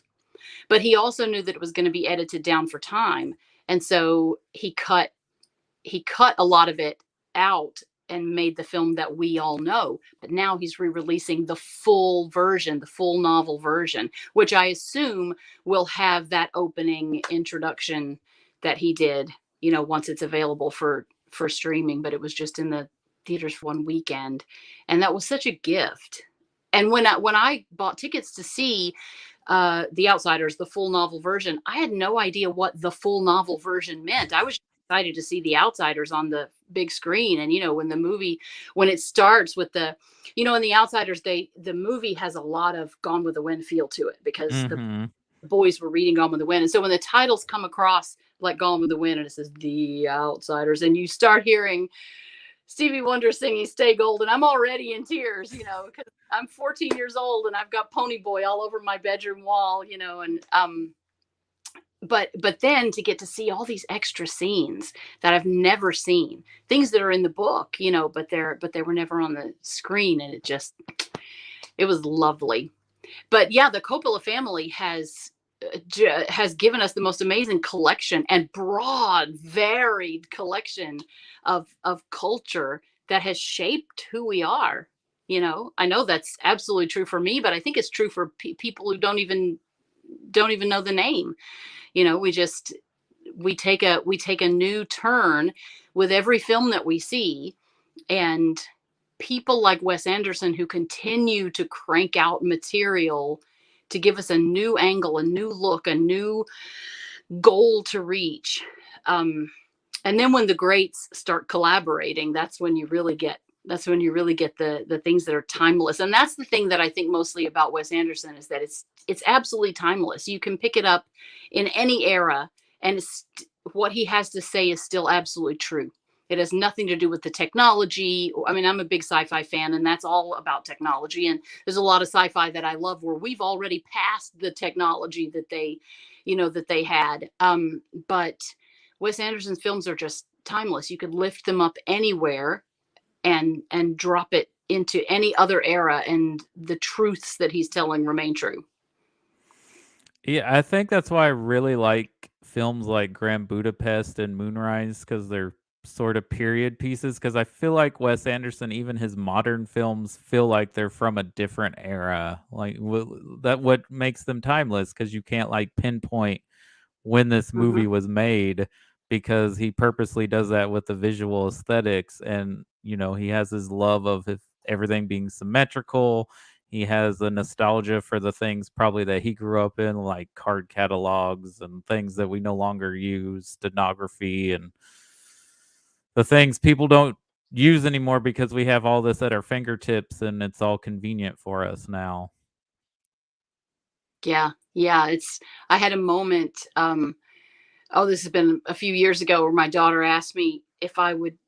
But he also knew that it was going to be edited down for time. And so he cut a lot of it out and made the film that we all know. But now he's re-releasing the full version, the full novel version, which I assume will have that opening introduction that he did, once it's available for streaming. But it was just in the theaters for one weekend, and that was such a gift. And when I bought tickets to see The Outsiders, the full novel version, I had no idea what the full novel version meant. I was excited to see The Outsiders on the big screen. And when it starts with in The Outsiders, the movie has a lot of Gone with the Wind feel to it, because the Mhm. boys were reading Gone with the Wind. And so when the titles come across like Gone with the Wind and it says The Outsiders, and you start hearing Stevie Wonder singing "Stay Golden," I'm already in tears, because I'm 14 years old and I've got Pony Boy all over my bedroom wall, and but then to get to see all these extra scenes that I've never seen, things that are in the book, but they were never on the screen, and it was lovely. But yeah, the Coppola family has given us the most amazing collection and broad, varied collection of culture that has shaped who we are. I know that's absolutely true for me, but I think it's true for people who don't even know the name. We just we take a new turn with every film that we see, and people like Wes Anderson who continue to crank out material to give us a new angle, a new look, a new goal to reach. Um, and then when the greats start collaborating, that's when you really get the things that are timeless. And that's the thing that I think mostly about Wes Anderson, is that it's absolutely timeless. You can pick it up in any era, and what he has to say is still absolutely true. It has nothing to do with the technology. I mean, I'm a big sci-fi fan, and that's all about technology. And there's a lot of sci-fi that I love where we've already passed the technology that they had. But Wes Anderson's films are just timeless. You could lift them up anywhere and drop it into any other era, and the truths that he's telling remain true. Yeah, I think that's why I really like films like Grand Budapest and Moonrise, because they're sort of period pieces. Because I feel like Wes Anderson, even his modern films, feel like they're from a different era. Like that, what makes them timeless? Because you can't like pinpoint when this Hmm. movie was made, because he purposely does that with the visual aesthetics. And he has his love of everything being symmetrical. He has a nostalgia for the things probably that he grew up in, like card catalogs and things that we no longer use, stenography, and the things people don't use anymore because we have all this at our fingertips and it's all convenient for us now. Yeah, yeah. I had a moment. Oh, this has been a few years ago, where my daughter asked me if I would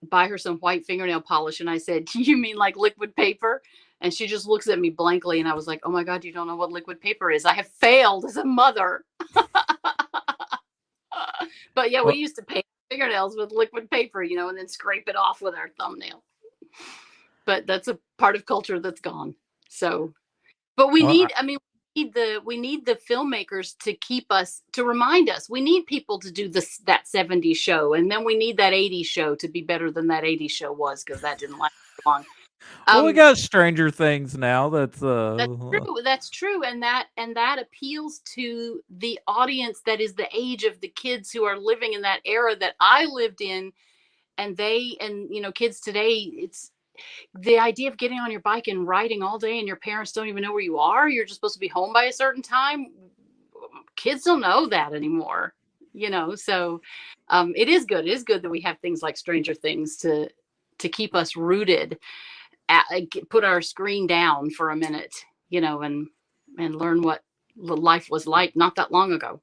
buy her some white fingernail polish, and I said, "You mean like liquid paper?" And she just looks at me blankly, and I was like, "Oh my god, you don't know what liquid paper is? I have failed as a mother." But yeah, we Well, used to paint fingernails with liquid paper, and then scrape it off with our thumbnail. But that's a part of culture that's gone. So, but we well, need, I mean, we need the filmmakers to keep us, to remind us. We need people to do that 70s show, and then we need that 80s show to be better than that 80s show was, because that didn't last long. well, we Um, got Stranger Things now. That's that's true. That's true, and that appeals to the audience that is the age of the kids who are living in that era that I lived in, and kids today. It's the idea of getting on your bike and riding all day, and your parents don't even know where you are. You're just supposed to be home by a certain time. Kids don't know that anymore. So it is good. It is good that we have things like Stranger Things to keep us rooted, put our screen down for a minute, and learn what life was like not that long ago.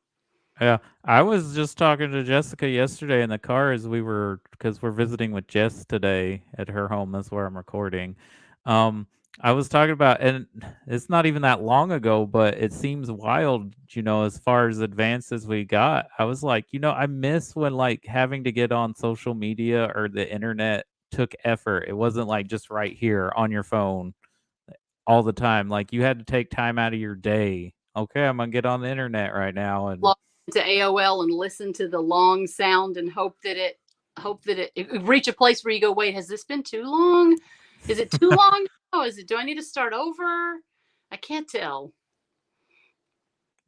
Yeah, I was just talking to Jessica yesterday in the car as because we're visiting with Jess today at her home. That's where I'm recording. Um, I was talking about, and it's not even that long ago, but it seems wild, as far as advances we got. I was like, I miss when like having to get on social media or the internet took effort. It wasn't like just right here on your phone all the time. Like you had to take time out of your day. Okay, I'm gonna get on the internet right now and Log into AOL and listen to the long sound and hope that it hope that it reach a place where you go, wait, has this been too long? Is it too long now? Do I need to start over? I can't tell.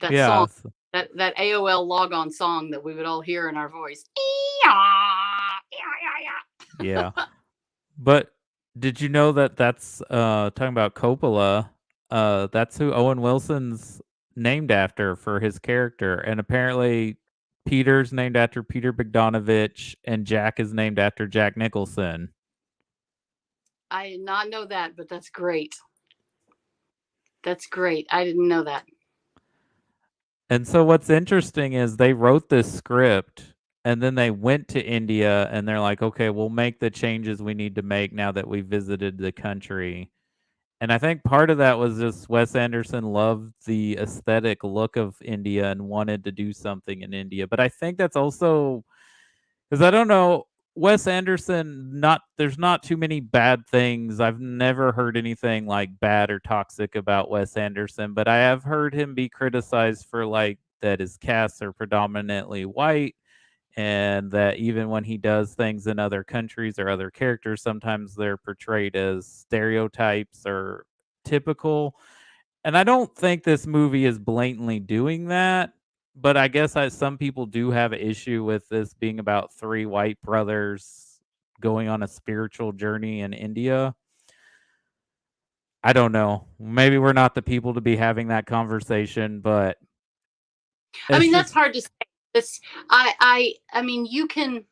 That Yeah, song, that AOL logon song that we would all hear in our voice. yeah. But did you know that that's talking about Coppola? That's who Owen Wilson's named after for his character, and apparently Peter's named after Peter Bogdanovich, and Jack is named after Jack Nicholson. I did not know that, but that's great. That's great. I didn't know that. And so what's interesting is they wrote this script and then they went to India and they're like, okay, we'll make the changes we need to make now that we visited the country. And I think part of that was just Wes Anderson loved the aesthetic look of India and wanted to do something in India. But I think that's also because I don't know, Wes Anderson, not there's not too many bad things. I've never heard anything like bad or toxic about Wes Anderson, but I have heard him be criticized for like that his casts are predominantly white and that even when he does things in other countries or other characters, sometimes they're portrayed as stereotypes or typical. And I don't think this movie is blatantly doing that, but I guess some people do have an issue with this being about three white brothers going on a spiritual journey in India. I don't know. Maybe we're not the people to be having that conversation, but I it's mean, that's just hard to say. This, I mean, you can,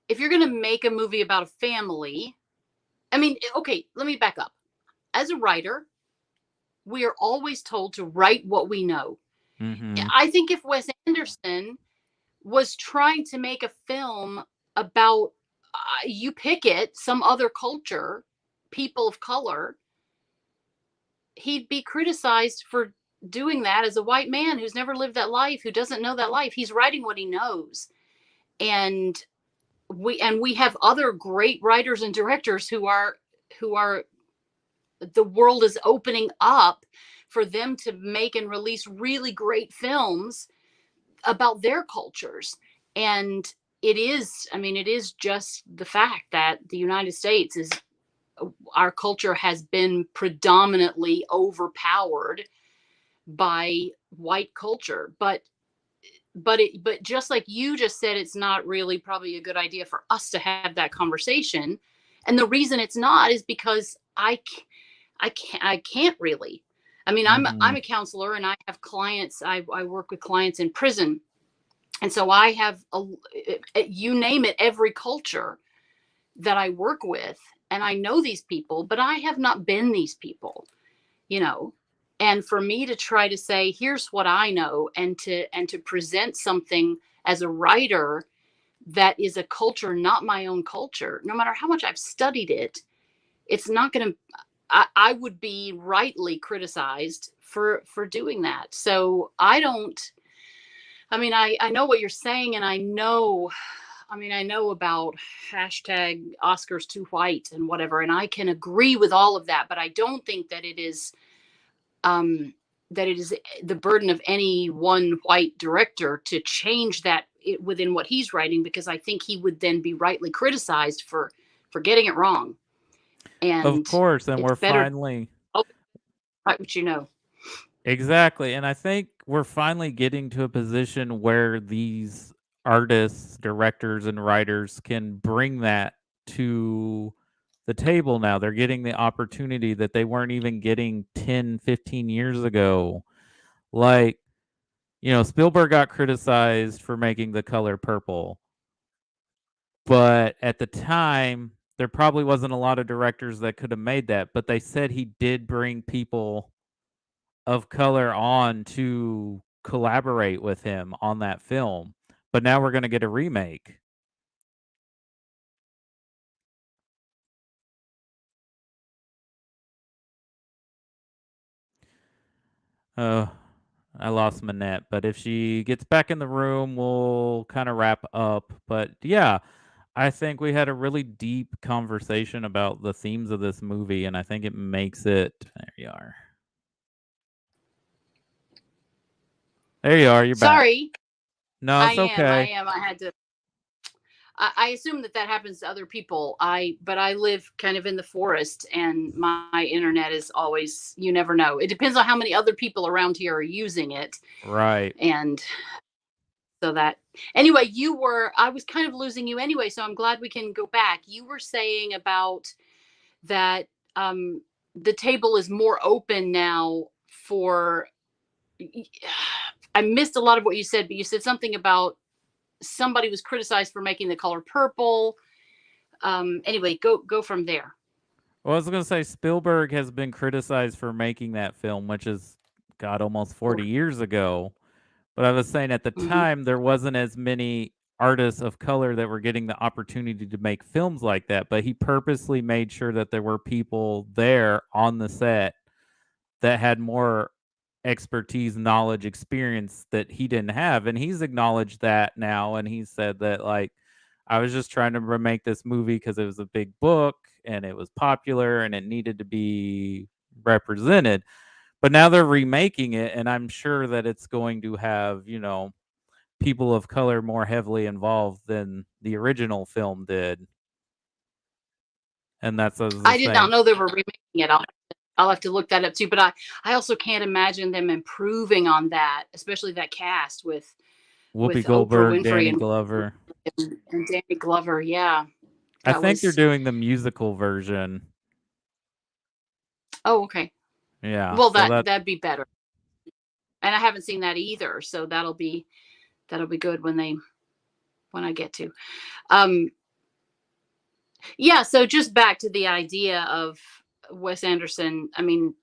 if you're going to make a movie about a family. I mean, okay, let me back up. As a writer, we are always told to write what we know. mhm. I think if Wes Anderson was trying to make a film about, you pick it, some other culture, people of color, he'd be criticized for doing that as a white man who's never lived that life, who doesn't know that life. He's writing what he knows. And we have other great writers and directors who are the world is opening up for them to make and release really great films about their cultures. And it is, I mean, it is just the fact that the United States is, our culture has been predominantly overpowered by white culture. But just like you just said, it's not really probably a good idea for us to have that conversation. And the reason it's not is because I can't really. I mean, I'm Mhm. a counselor and I have clients. I work with clients in prison, and so I have you name it, every culture that I work with, and I know these people, but I have not been these people, you know. And for me to try to say, here's what I know, and to present something as a writer that is a culture not my own culture, no matter how much I've studied it, it's not going to, I would be rightly criticized for doing that. So I don't, I mean, I know what you're saying, and I know, I mean, I know about hashtag Oscars too white and whatever, and I can agree with all of that, but I don't think um, that it is the burden of any one white director to change that within what he's writing, because I think he would then be rightly criticized for getting it wrong. Of And course, and it's we're better to finally write what you know. exactly, and I think we're finally getting to a position where these artists, directors, and writers can bring that to the table now. They're getting the opportunity that they weren't even getting 10, 15 years ago. Like, Spielberg got criticized for making The Color Purple, but at the time, there probably wasn't a lot of directors that could have made that, but they said he did bring people of color on to collaborate with him on that film. But now we're gonna get a remake. Uh, I lost Manette, but if she gets back in the room, we'll kind of wrap up. But yeah, I think we had a really deep conversation about the themes of this movie, and I think it makes it. There you are. There you are. You're back. Sorry, No, I it's am. I okay. am. I had to. I assume that that happens to other people. But I live kind of in the forest, and my internet is always, you never know. It depends on how many other people around here are using it, Right. and so that, anyway, I was kind of losing you anyway, so I'm glad we can go back. You were saying about that, um, the table is more open now for. I missed a lot of what you said, but you said something about somebody was criticized for making the color purple. Anyway, go from there. Well, I was gonna say Spielberg has been criticized for making that film, which is, God, almost 40 years ago. But I was saying at the Mm-hmm. time there wasn't as many artists of color that were getting the opportunity to make films like that. But he purposely made sure that there were people there on the set that had more expertise, knowledge, experience that he didn't have, and he's acknowledged that now, and he said that, like, "I was just trying to remake this movie because it was a big book, and it was popular, and it needed to be represented." But now they're remaking it, and I'm sure that it's going to have, people of color more heavily involved than the original film did, and that's as I was I did not saying, know they were remaking it. I'll have to look that up too. But I also can't imagine them improving on that, especially that cast Whoopi with Oprah Goldberg, Winfrey Danny Glover. and Danny Glover. Yeah, I that think they're was. doing the musical version. Oh, okay. Yeah, Well, so that that'd be better. And I haven't seen that either, so that'll be good when I get to. Um, yeah. So just back to the idea of Wes Anderson. I mean,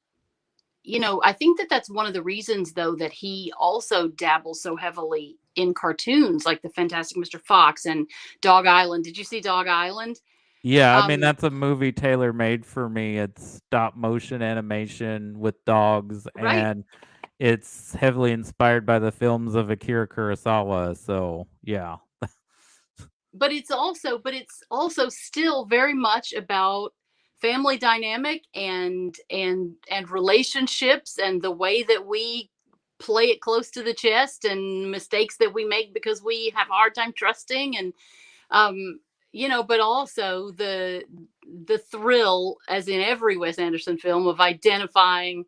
I think that that's one of the reasons, though, that he also dabbles so heavily in cartoons like the Fantastic Mr. Fox and Dog Island. Did you see Dog Island? yeah, I mean, Um, that's a movie tailor-made for me. It's stop motion animation with dogs, right. and it's heavily inspired by the films of Akira Kurosawa, so, yeah. But it's also still very much about family dynamic and relationships and the way that we play it close to the chest and mistakes that we make because we have a hard time trusting, and um but also the thrill, as in every Wes Anderson film, of identifying,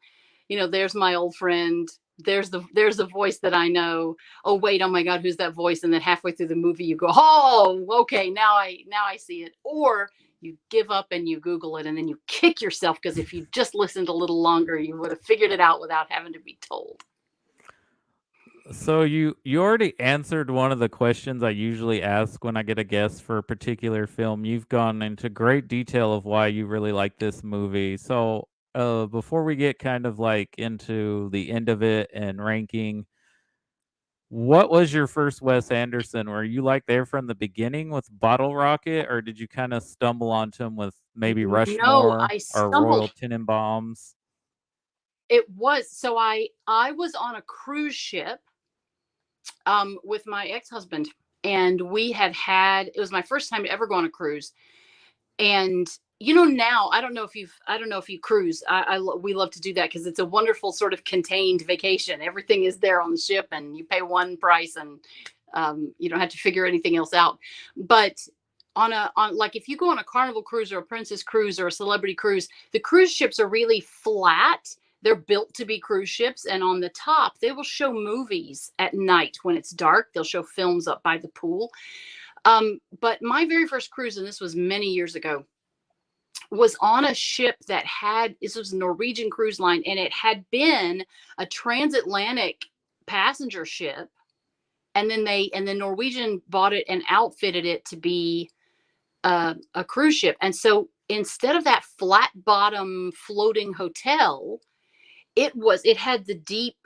there's my old friend, there's the voice that I know. Oh wait, oh my god, who's that voice? And then halfway through the movie you go, oh okay, now I see it. Or you give up and you Google it, and then you kick yourself, because if you just listened a little longer you would have figured it out without having to be told. So you already answered one of the questions I usually ask when I get a guest for a particular film. You've gone into great detail of why you really like this movie. So, before we get kind of like into the end of it and ranking, what was your first Wes Anderson? Were you like there from the beginning with Bottle Rocket, or did you kind of stumble onto him with maybe No, Rushmore I or stumbled. Royal Tenenbaums? It was, so I was on a cruise ship, with my ex-husband, and it was my first time to ever go on a cruise. And now I don't know if you cruise. We love to do that because it's a wonderful sort of contained vacation. Everything is there on the ship, and you pay one price, and you don't have to figure anything else out. But on like, if you go on a Carnival cruise or a Princess cruise or a Celebrity cruise, the cruise ships are really flat. They're built to be cruise ships, and on the top they will show movies at night when it's dark. They'll show films up by the pool. But my very first cruise, and this was many years ago, was on a ship this was a Norwegian cruise line, and it had been a transatlantic passenger ship. And then Norwegian bought it and outfitted it to be a cruise ship. And so instead of that flat bottom floating hotel, it had the deep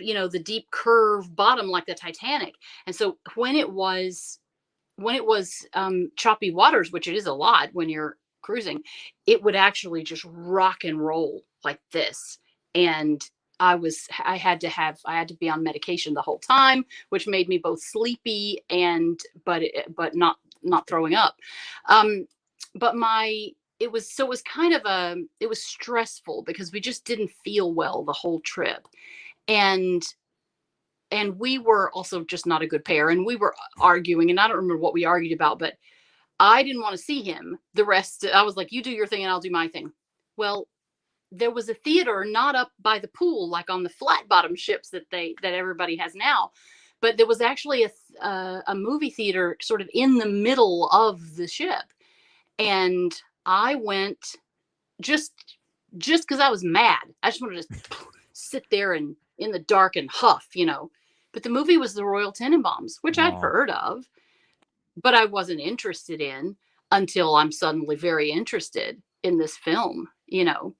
curve bottom like the Titanic. And so when it was choppy waters, which it is a lot when you're cruising, it would actually just rock and roll like this. And I had to be on medication the whole time, which made me both sleepy and but not throwing up. Um, but my it was kind of it was stressful because we just didn't feel well the whole trip. And we were also just not a good pair, and we were arguing, and I don't remember what we argued about, but I didn't want to see him. The rest, I was like, you do your thing and I'll do my thing. Well, there was a theater not up by the pool like on the flat bottom ships that everybody has now, but there was actually a movie theater sort of in the middle of the ship, and I went just just because I was mad. I just wanted to sit there and in the dark and huff, you know. But the movie was the Royal Tenenbaums, which I'd Oh, heard of, but I wasn't interested in until I'm suddenly very interested in this film, you know.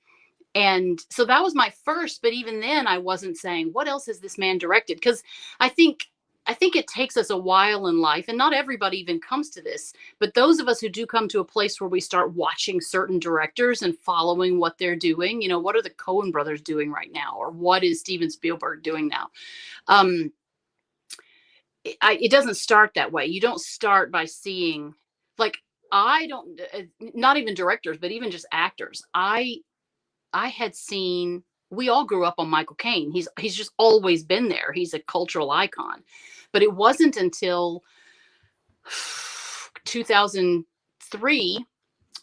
And so that was my first, but even then I wasn't saying, what else has this man directed? Because I think I think it takes us a while in life, and not everybody even comes to this, but those of us who do come to a place where we start watching certain directors and following what they're doing, you know, what are the Coen brothers doing right now? Or what is Steven Spielberg doing now? Um, it doesn't start that way. You don't start by seeing, like, I don't, not even directors, but even just actors. I had seen, we all grew up on Michael Caine. He's just always been there. He's a cultural icon. But it wasn't until 2003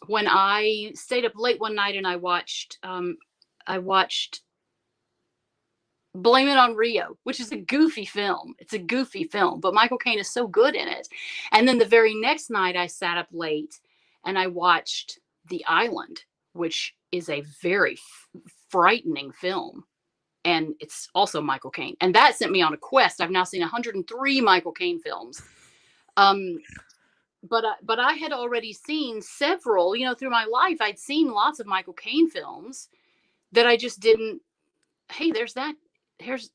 when I stayed up late one night and I watched Blame It on Rio, which is a goofy film. It's a goofy film, but Michael Caine is so good in it. And then the very next night I sat up late and I watched The Island, which is a very frightening film. And it's also Michael Caine. And that sent me on a quest. I've now seen 103 Michael Caine films. Um, but I had already seen several, you know, through my life. I'd seen lots of Michael Caine films that I just didn't. Hey, there's that.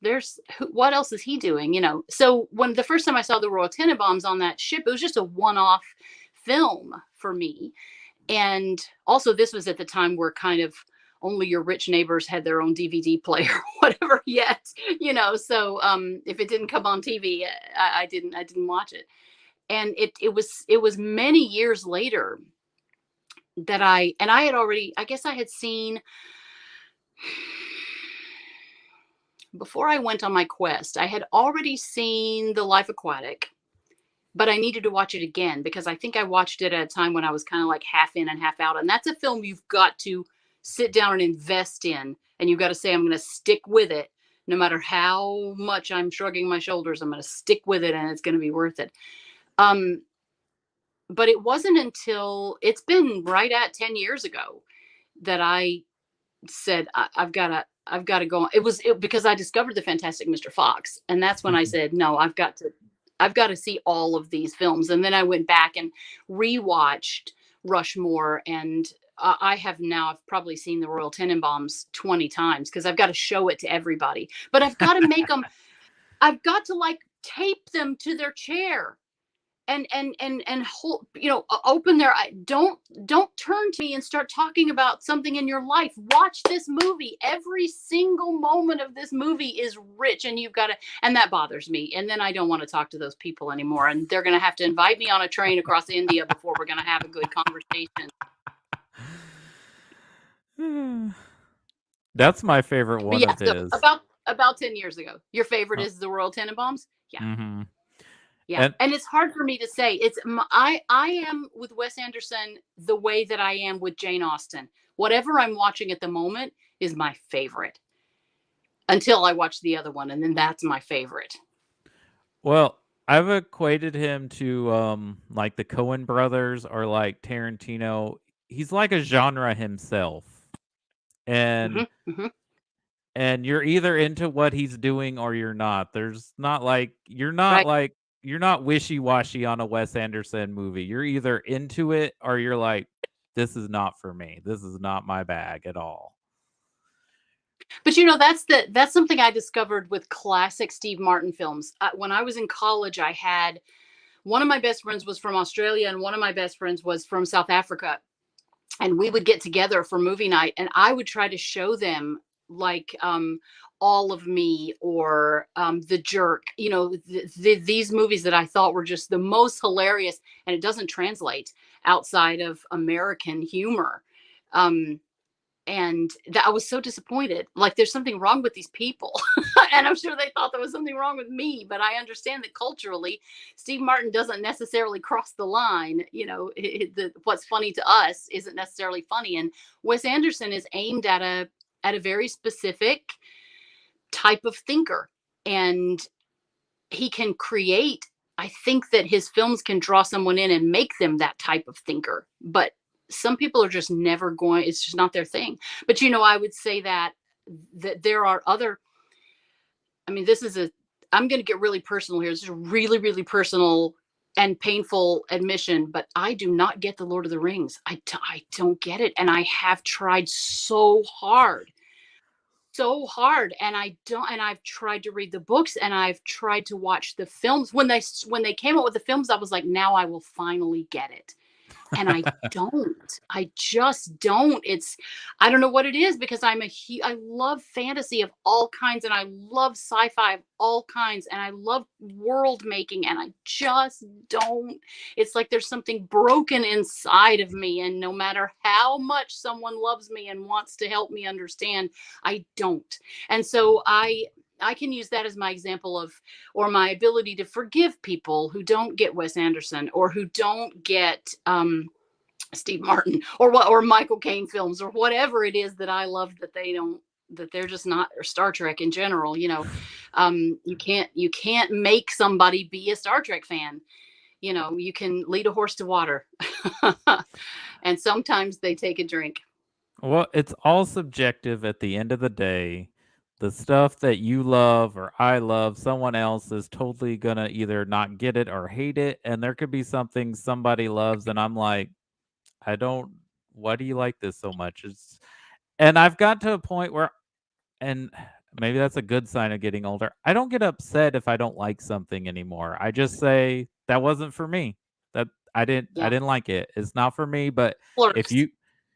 There's what else is he doing? You know. So when the first time I saw the Royal Tenenbaums on that ship, it was just a one-off film for me. And also, this was at the time where kind of only your rich neighbors had their own DVD player or whatever yet, you know. So if it didn't come on TV, I didn't watch it. And it was many years later that I had already, I guess I had seen, before I went on my quest, I had already seen The Life Aquatic, but I needed to watch it again because I think I watched it at a time when I was kind of like half in and half out. And that's a film you've got to sit down and invest in. And you've got to say, I'm going to stick with it. No matter how much I'm shrugging my shoulders, I'm going to stick with it and it's going to be worth it. But it wasn't until it's been right at 10 years ago that I said, I've got to go on. Because I discovered the Fantastic Mr. Fox. And that's when I said, no, I've got to see all of these films. And then I went back and rewatched Rushmore. And I've probably seen the Royal Tenenbaums 20 times because I've got to show it to everybody. But I've got to make them, I've got to like tape them to their chair and hold, you know, open their eye. Don't turn to me and start talking about something in your life. Watch this movie. Every single moment of this movie is rich, and you've got to, and that bothers me. And then I don't want to talk to those people anymore, and they're going to have to invite me on a train across India before we're going to have a good conversation. that's my favorite But one yeah, of so his. about 10 years ago, your favorite Uh, is the Royal Tenenbaums. Yeah. mm-hmm. Yeah, And and it's hard for me to say. I am with Wes Anderson the way that I am with Jane Austen. Whatever I'm watching at the moment is my favorite until I watch the other one, and then that's my favorite. well, I've equated him to like the Coen brothers or like Tarantino. He's like a genre himself. And Hmm. and you're either into what he's doing or you're not. There's not Right. like you're not wishy-washy on a Wes Anderson movie. You're either into it or you're like, this is not for me. This is not my bag at all. But you know, that's something I discovered with classic Steve Martin films. When I was in college, I had one of my best friends was from Australia, and one of my best friends was from South Africa, and we would get together for movie night, and I would try to show them like All of Me or The Jerk, you know, these movies that I thought were just the most hilarious, and it doesn't translate outside of American humor. um and that I was so disappointed. Like, there's something wrong with these people. And I'm sure they thought there was something wrong with me, but I understand that culturally, Steve Martin doesn't necessarily cross the line. What's funny to us isn't necessarily funny. And Wes Anderson is aimed at a very specific type of thinker. And he can create, I think that his films can draw someone in and make them that type of thinker. But some people are just never going, it's just not their thing. But I would say that there are other, I mean, I'm going to get really personal here. This is a really, really personal and painful admission, but I do not get the Lord of the Rings. I don't get it. And I have tried so hard, and I don't, and I've tried to read the books, and I've tried to watch the films. When they came out with the films, I was like, now I will finally get it. And I just don't. I don't know what it is, because I love fantasy of all kinds, and I love sci-fi of all kinds, and I love world making, and I just don't. It's like there's something broken inside of me, and no matter how much someone loves me and wants to help me understand, I don't. And so I can use that as my example of, or my ability to forgive people who don't get Wes Anderson, or who don't get Steve Martin, or Michael Caine films, or whatever it is that I love that they don't, that they're just not, or Star Trek in general. You can't make somebody be a Star Trek fan. You can lead a horse to water, and sometimes they take a drink. Well, it's all subjective at the end of the day. The stuff that you love or I love, someone else is totally gonna either not get it or hate it. And there could be something somebody loves, and I'm like, I don't, why do you like this so much? And I've got to a point where, and maybe that's a good sign of getting older. I don't get upset if I don't like something anymore. I just say that wasn't for me. That I Yeah, didn't like it. It's not for me, but if clerks. you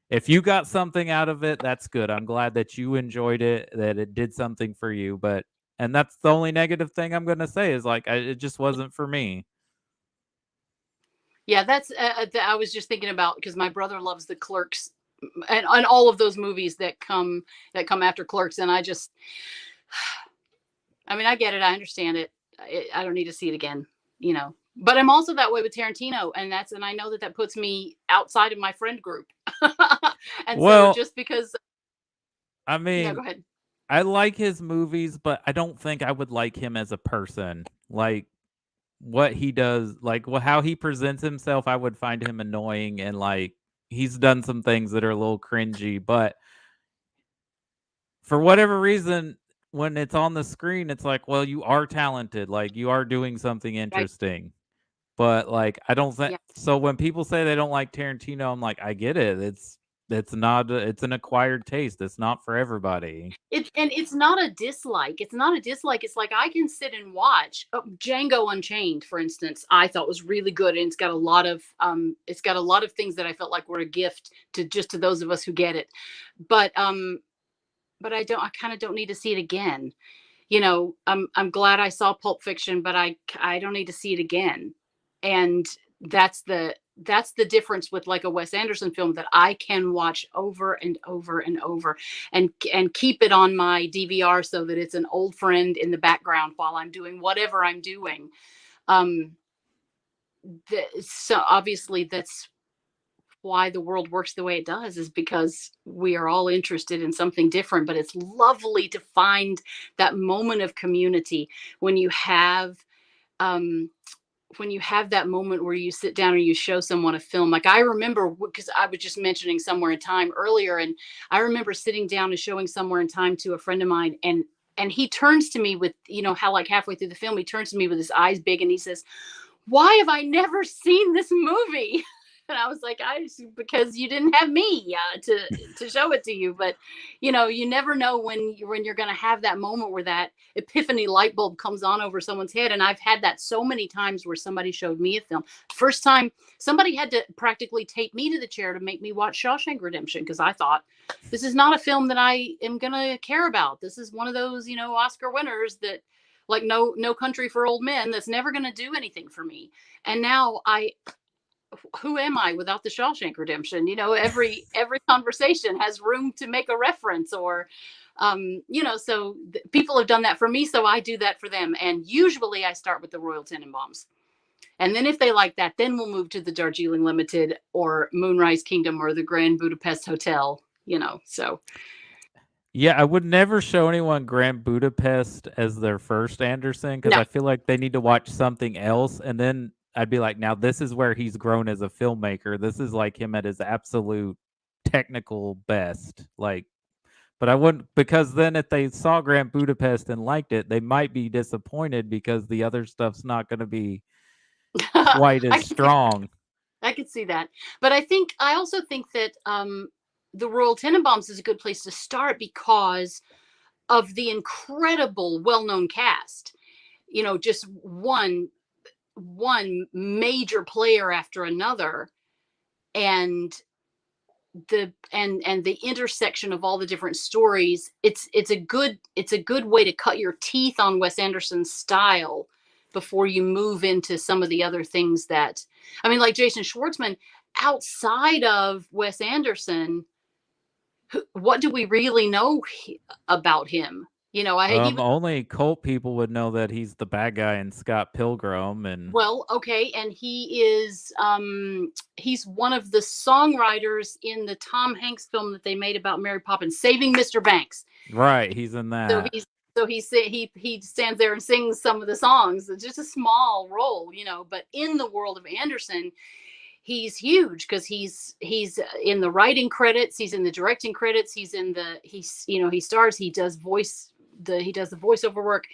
if you got something out of it, that's good. I'm glad that you enjoyed it, that it did something for you, but and that's the only negative thing I'm going to say is like it just wasn't for me. Yeah, that's. I was just thinking about, because my brother loves the Clerks, and all of those movies that come after Clerks, and I mean, I get it, I understand it. I don't need to see it again, But I'm also that way with Tarantino, and I know that puts me outside of my friend group. And so, Well, just because, I no, mean, go ahead. I like his movies, but I don't think I would like him as a person. Like what he does, like how he presents himself, I would find him annoying, and like he's done some things that are a little cringy, but for whatever reason, when it's on the screen, it's like, well, you are talented, like you are doing something Right? interesting. But like I don't think Yeah. so when people say they don't like Tarantino, I'm like, I get it. It's not it's an acquired taste. It's not for everybody. It's not a dislike. It's not a dislike. It's like, I can sit and watch Django Unchained, for instance. I thought was really good, and it's got a lot of things that I felt like were a gift to those of us who get it. But I kind of don't need to see it again. I'm glad I saw Pulp Fiction, but I don't need to see it again. And that's the difference with, like, a Wes Anderson film that I can watch over and over and over, and keep it on my DVR so that it's an old friend in the background while I'm doing whatever I'm doing. Um, so obviously that's why the world works the way it does, is because we are all interested in something different. But it's lovely to find that moment of community when you have um that moment where you sit down and you show someone a film. Like, I remember, because I was just mentioning Somewhere in Time earlier, and I remember sitting down and showing Somewhere in Time to a friend of mine, and he turns to me with, how, like, halfway through the film, he turns to me with his eyes big, and he says, why have I never seen this movie? And I was like, because you didn't have me to show it to you. But you never know when you're going to have that moment where that epiphany light bulb comes on over someone's head. And I've had that so many times where somebody showed me a film. First time, somebody had to practically tape me to the chair to make me watch Shawshank Redemption, because I thought, this is not a film that I am going to care about. This is one of those, Oscar winners that, like, no Country for Old Men, that's never going to do anything for me. And now who am I without the Shawshank Redemption? Every conversation has room to make a reference, or so people have done that for me, so I do that for them. And usually I start with the Royal Tenenbaums. And then if they like that, then we'll move to the Darjeeling Limited or Moonrise Kingdom or the Grand Budapest Hotel, so. Yeah, I would never show anyone Grand Budapest as their first Anderson because No. I feel like they need to watch something else, and then I'd be like, now this is where he's grown as a filmmaker. This is like him at his absolute technical best. Like, but I wouldn't, because then if they saw Grand Budapest and liked it, they might be disappointed because the other stuff's not going to be quite I as could see strong. I could see that. But I also think that the Royal Tenenbaums is a good place to start because of the incredible well-known cast. Just one major player after another, and the intersection of all the different stories. It's a good way to cut your teeth on Wes Anderson's style before you move into some of the other things that, I mean, like Jason Schwartzman. Outside of Wes Anderson, what do we really know about him? He was. Only cult people would know that he's the bad guy in Scott Pilgrim, and Well, okay, and he's one of the songwriters in the Tom Hanks film that they made about Mary Poppins, Saving Mr. Banks. right, he's in So that. he stands there and sings some of the songs. It's just a small role, but in the world of Anderson, he's huge because he's in the writing credits, he's in the directing credits, he stars, he does the voiceover work.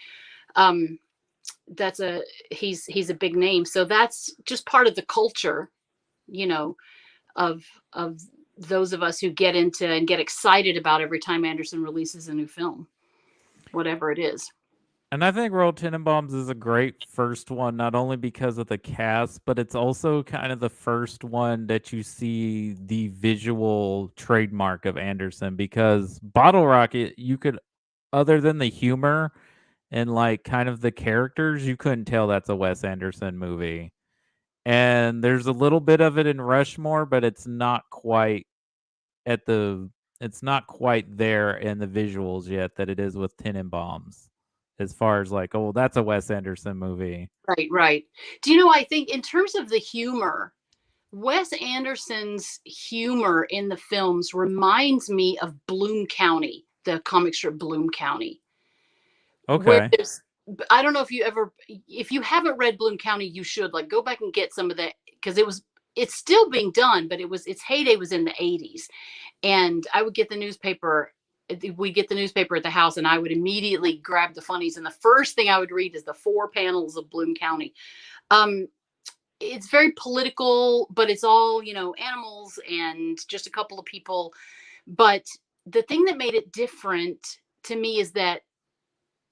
He's a big name, so that's just part of the culture, you know of those of us who get into and get excited about every time Anderson releases a new film, whatever it is. And I think Royal Tenenbaums is a great first one, not only because of the cast, but it's also kind of the first one that you see the visual trademark of Anderson. Because Bottle Rocket, you could, other than the humor and like kind of the characters, you couldn't tell that's a Wes Anderson movie. And there's a little bit of it in Rushmore, but at the it's not quite there in the visuals yet that it is with Tenenbaums. As far as like, oh, that's a Wes Anderson movie. Right. Do I think in terms of the humor, Wes Anderson's humor in the films reminds me of Bloom County, the comic strip Bloom County, where Okay. there's, I don't know if you haven't read Bloom County, you should, like, go back and get some of that, because it's still being done, but its heyday was in the 80s. And I would get the newspaper. We get the newspaper at the house, and I would immediately grab the funnies. And the first thing I would read is the 4 panels of Bloom County. It's very political, but it's all, animals and just a couple of people. But the thing that made it different to me is that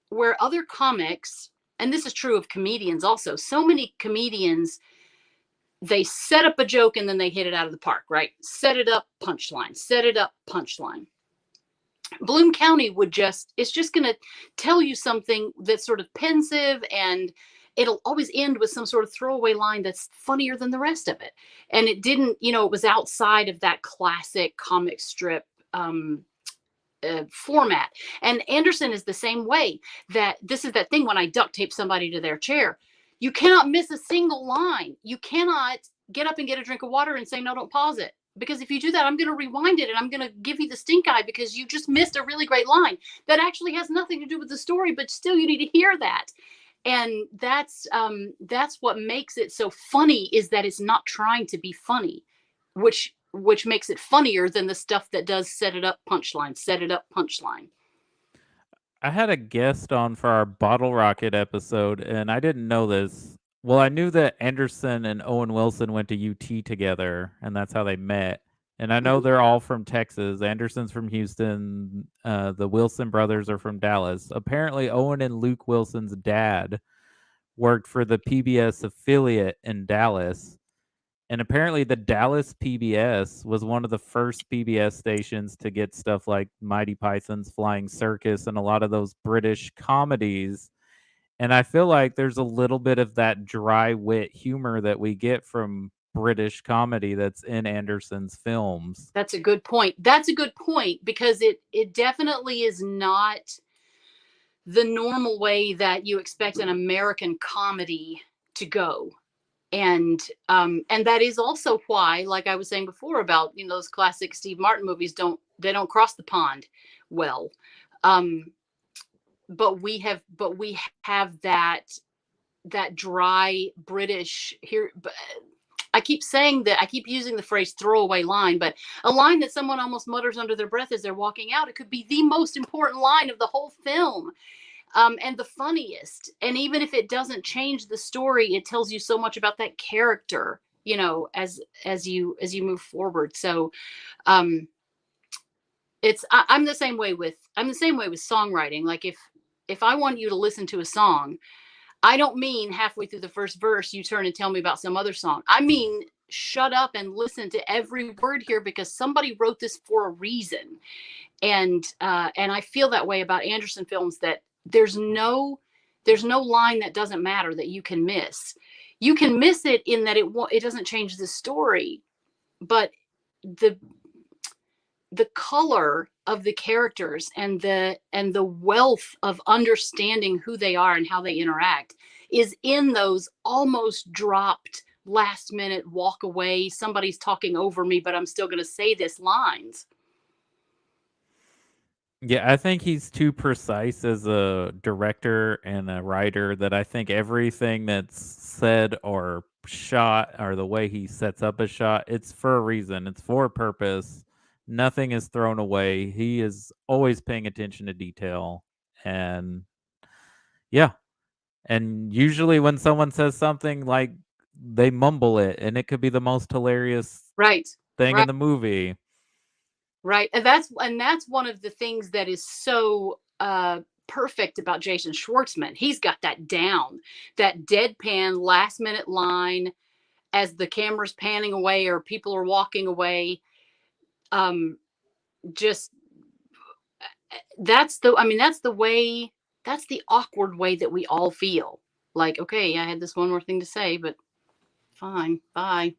where other comics, and this is true of comedians also, so many comedians, they set up a joke and then they hit it out of the park, right? Set it up, punchline, set it up, punchline. Bloom County it's just going to tell you something that's sort of pensive, and it'll always end with some sort of throwaway line that's funnier than the rest of it. And it didn't, it was outside of that classic comic strip format. And Anderson is the same way. That this is that thing when I duct tape somebody to their chair. You cannot miss a single line. You cannot get up and get a drink of water and say, no, don't pause it. Because if you do that, I'm going to rewind it and I'm going to give you the stink eye because you just missed a really great line that actually has nothing to do with the story, but still you need to hear that. And that's what makes it so funny, is that it's not trying to be funny, which makes it funnier than the stuff that does set it up, punchline, set it up, punchline. I had a guest on for our Bottle Rocket episode, and I didn't know this. Well, I knew that Anderson and Owen Wilson went to UT together, and that's how they met. And I know Mhm. they're all from Texas. Anderson's from Houston. The Wilson brothers are from Dallas. Apparently, Owen and Luke Wilson's dad worked for the PBS affiliate in Dallas. And apparently, the Dallas PBS was one of the first PBS stations to get stuff like Mighty Python's Flying Circus and a lot of those British comedies. And I feel like there's a little bit of that dry wit humor that we get from British comedy that's in Anderson's films. That's a good point. That's a good point because it definitely is not the normal way that you expect an American comedy to go. And that is also why, like I was saying before about, you know, those classic Steve Martin movies don't cross the pond well. Um, but we have that dry British here. But I keep saying that, I keep using the phrase throwaway line, but a line that someone almost mutters under their breath as they're walking out. It could be the most important line of the whole film, and the funniest. And even if it doesn't change the story, it tells you so much about that character, you know, as you move forward. So um, I'm the same way with songwriting. Like if I want you to listen to a song, I don't mean halfway through the first verse you turn and tell me about some other song. I mean, shut up and listen to every word here because somebody wrote this for a reason. And I feel that way about Anderson films, that there's no line that doesn't matter that you can miss. You can miss it in that it doesn't change the story, but the the color of the characters and the wealth of understanding who they are and how they interact is in those almost dropped last minute walk away, somebody's talking over me but I'm still going to say this lines. Yeah, I think he's too precise as a director and a writer that I think everything that's said or shot or the way he sets up a shot, it's for a reason. It's for a purpose. Nothing is thrown away. He is always paying attention to detail. And yeah, and usually when someone says something like they mumble it and it could be the most hilarious Right. thing in Right. the movie. Right. And that's one of the things that is so perfect about Jason Schwartzman. He's got that down, that deadpan last minute line as the camera's panning away or people are walking away. Um, just that's the way, that's the awkward way that we all feel. Like, okay, I had this one more thing to say, but fine, bye.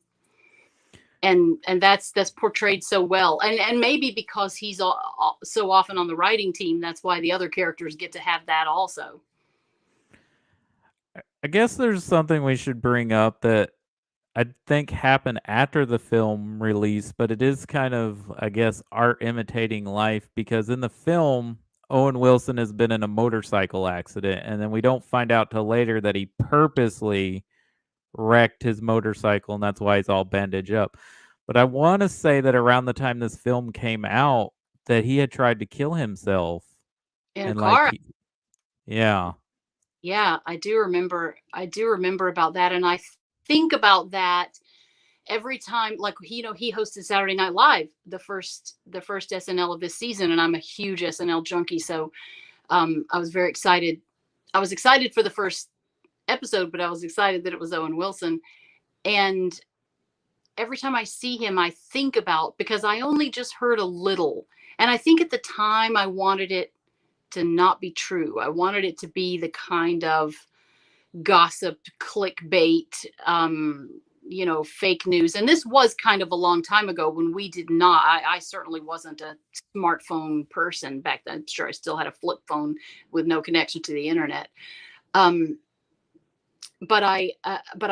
And that's portrayed so well, and maybe because he's so often on the writing team, that's why the other characters get to have that also. I guess there's something we should bring up that I think happened after the film release, but it is kind of, I guess, art imitating life because in the film, Owen Wilson has been in a motorcycle accident, and then we don't find out till later that he purposely wrecked his motorcycle, and that's why he's all bandaged up. But I want to say that around the time this film came out, that he had tried to kill himself, In a and like, car. yeah, Yeah, I do remember about that, and I think about that every time. Like, he hosted Saturday Night Live, the first SNL of this season, and I'm a huge SNL junkie, so I was very excited. I was excited for the first episode, but I was excited that it was Owen Wilson. And every time I see him, I think about, because I only just heard a little, and I think at the time I wanted it to not be true. I wanted it to be the kind of gossip, clickbait, fake news. And this was kind of a long time ago when we did not. I certainly wasn't a smartphone person back then. I'm sure I still had a flip phone with no connection to the internet. Um, but I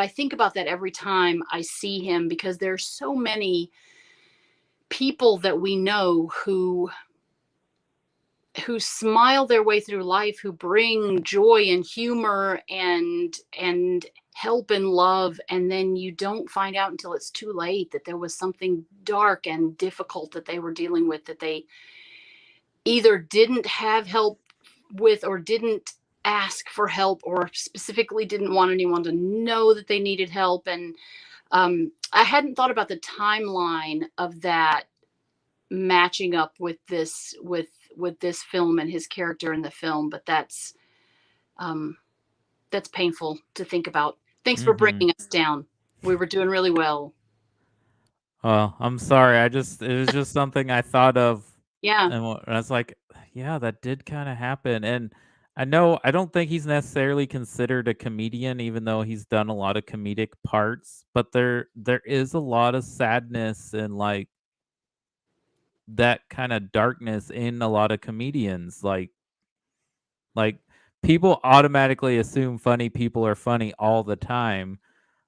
think about that every time I see him, because there's so many people that we know who smile their way through life, who bring joy and humor and help and love, and then you don't find out until it's too late that there was something dark and difficult that they were dealing with, that they either didn't have help with, or didn't ask for help, or specifically didn't want anyone to know that they needed help. And I hadn't thought about the timeline of that matching up with this film and his character in the film, but um, that's painful to think about. Thanks for mm-hmm. bringing us down. We were doing really well. Oh, I'm sorry. It was just something I thought of, Yeah. and I was like, yeah, that did kind of happen. And I know I don't think he's necessarily considered a comedian even though he's done a lot of comedic parts, but there is a lot of sadness and, like, that kinda darkness in a lot of comedians, like, people automatically assume funny people are funny all the time.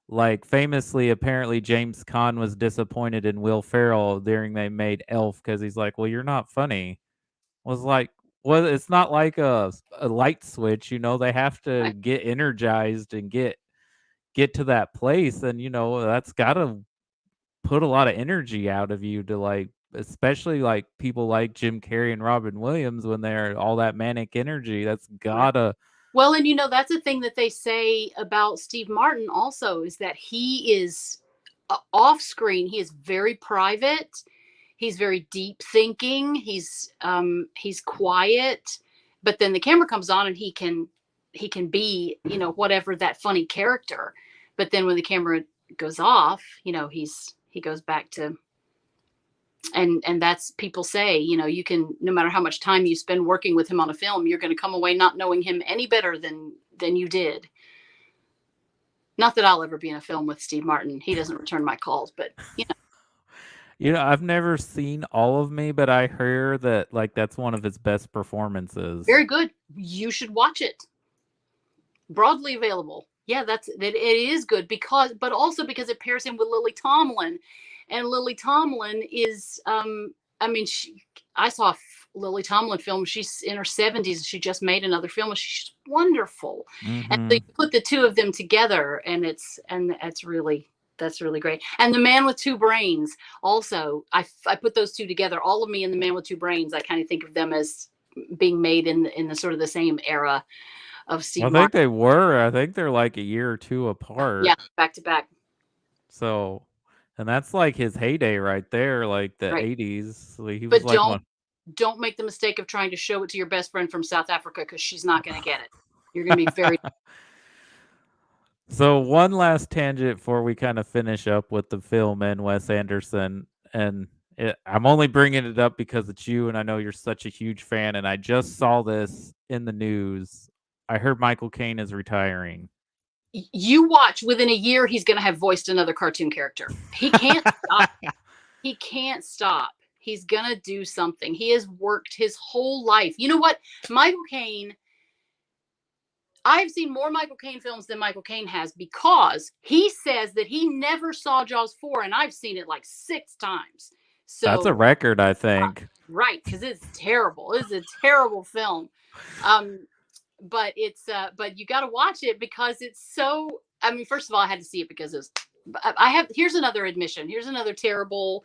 Like, famously, apparently, James Caan was disappointed in Will Ferrell during they made Elf because he's like, "Well, you're not funny." Was like, well, it's not like a light switch, they have to Right. get energized and get to that place, and, that's gotta put a lot of energy out of you to, like especially, like, people like Jim Carrey and Robin Williams when they're all that manic energy, that's Right. gotta. Well, and that's a thing that they say about Steve Martin also is that he is off screen. He is very private. He's very deep thinking. He's quiet, but then the camera comes on and he can be whatever that funny character. But then when the camera goes off, he goes back to and that's people say you can no matter how much time you spend working with him on a film you're going to come away not knowing him any better than you did. Not that I'll ever be in a film with Steve Martin. He doesn't return my calls, but I've never seen All of Me, but I hear that, like, that's one of his best performances. very good. You should watch it. Broadly available. Yeah, it is good but also because it pairs him with Lily Tomlin, and Lily Tomlin is I mean I saw Lily Tomlin film. She's in her 70s and she just made another film and she's wonderful. And so you Mhm. put the two of them together and that's really great. And The Man with Two Brains also, I put those two together. All of Me and The Man with Two Brains, I kind of think of them as being made in the sort of the same era of Steve I think Martin. they were. I think they're, like, a year or 2 Yeah, apart. back to back. So and that's, like, his heyday right there, like, the Right. '80s. Like, he was, But like, don't one. don't make the mistake of trying to show it to your best friend from South Africa because she's not going to get it. You're going to be very So, one last tangent before we kinda finish up with the film and Wes Anderson, and I'm only bringing it up because it's you, and I know you're such a huge fan, and I just saw this in the news. I heard Michael Caine is retiring. you watch within a year he's going to have voiced another cartoon character. He can't stop. He can't stop. He's going to do something. He has worked his whole life. You know what? Michael Caine I've seen more Michael Caine films than Michael Caine has because he says that he never saw Jaws 4 and I've seen it like 6 times. That's a So, record, I think. right, cuz it's terrible. It's a terrible film. Um but you got to watch it because it's so I mean first of all I had to see it because it's I have here's another admission. Here's another terrible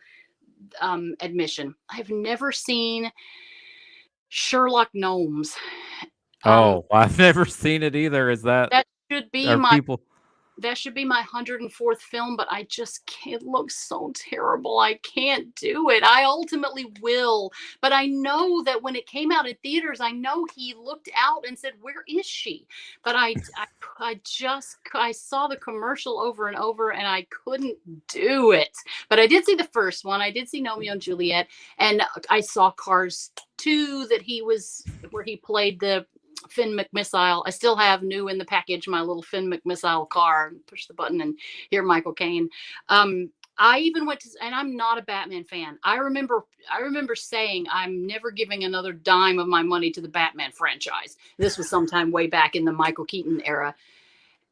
admission. I've never seen Sherlock Gnomes. Um Oh, I've never seen it either. Is that that should be are my people that should be my 104th film, but I just can't. It looks so terrible. I can't do it. I ultimately will. But I know that when it came out in theaters, I know he looked out and said, "Where is she?" But I saw the commercial over and over and I couldn't do it. But I did see the first one. I did see Romeo and Juliet. And I saw Cars 2 where he played the Finn McMissile. I still have new in the package my little Finn McMissile car. Push the button and hear Michael Caine. I even went to, and I'm not a Batman fan. I remember saying I'm never giving another dime of my money to the Batman franchise. This was sometime way back in the Michael Keaton era,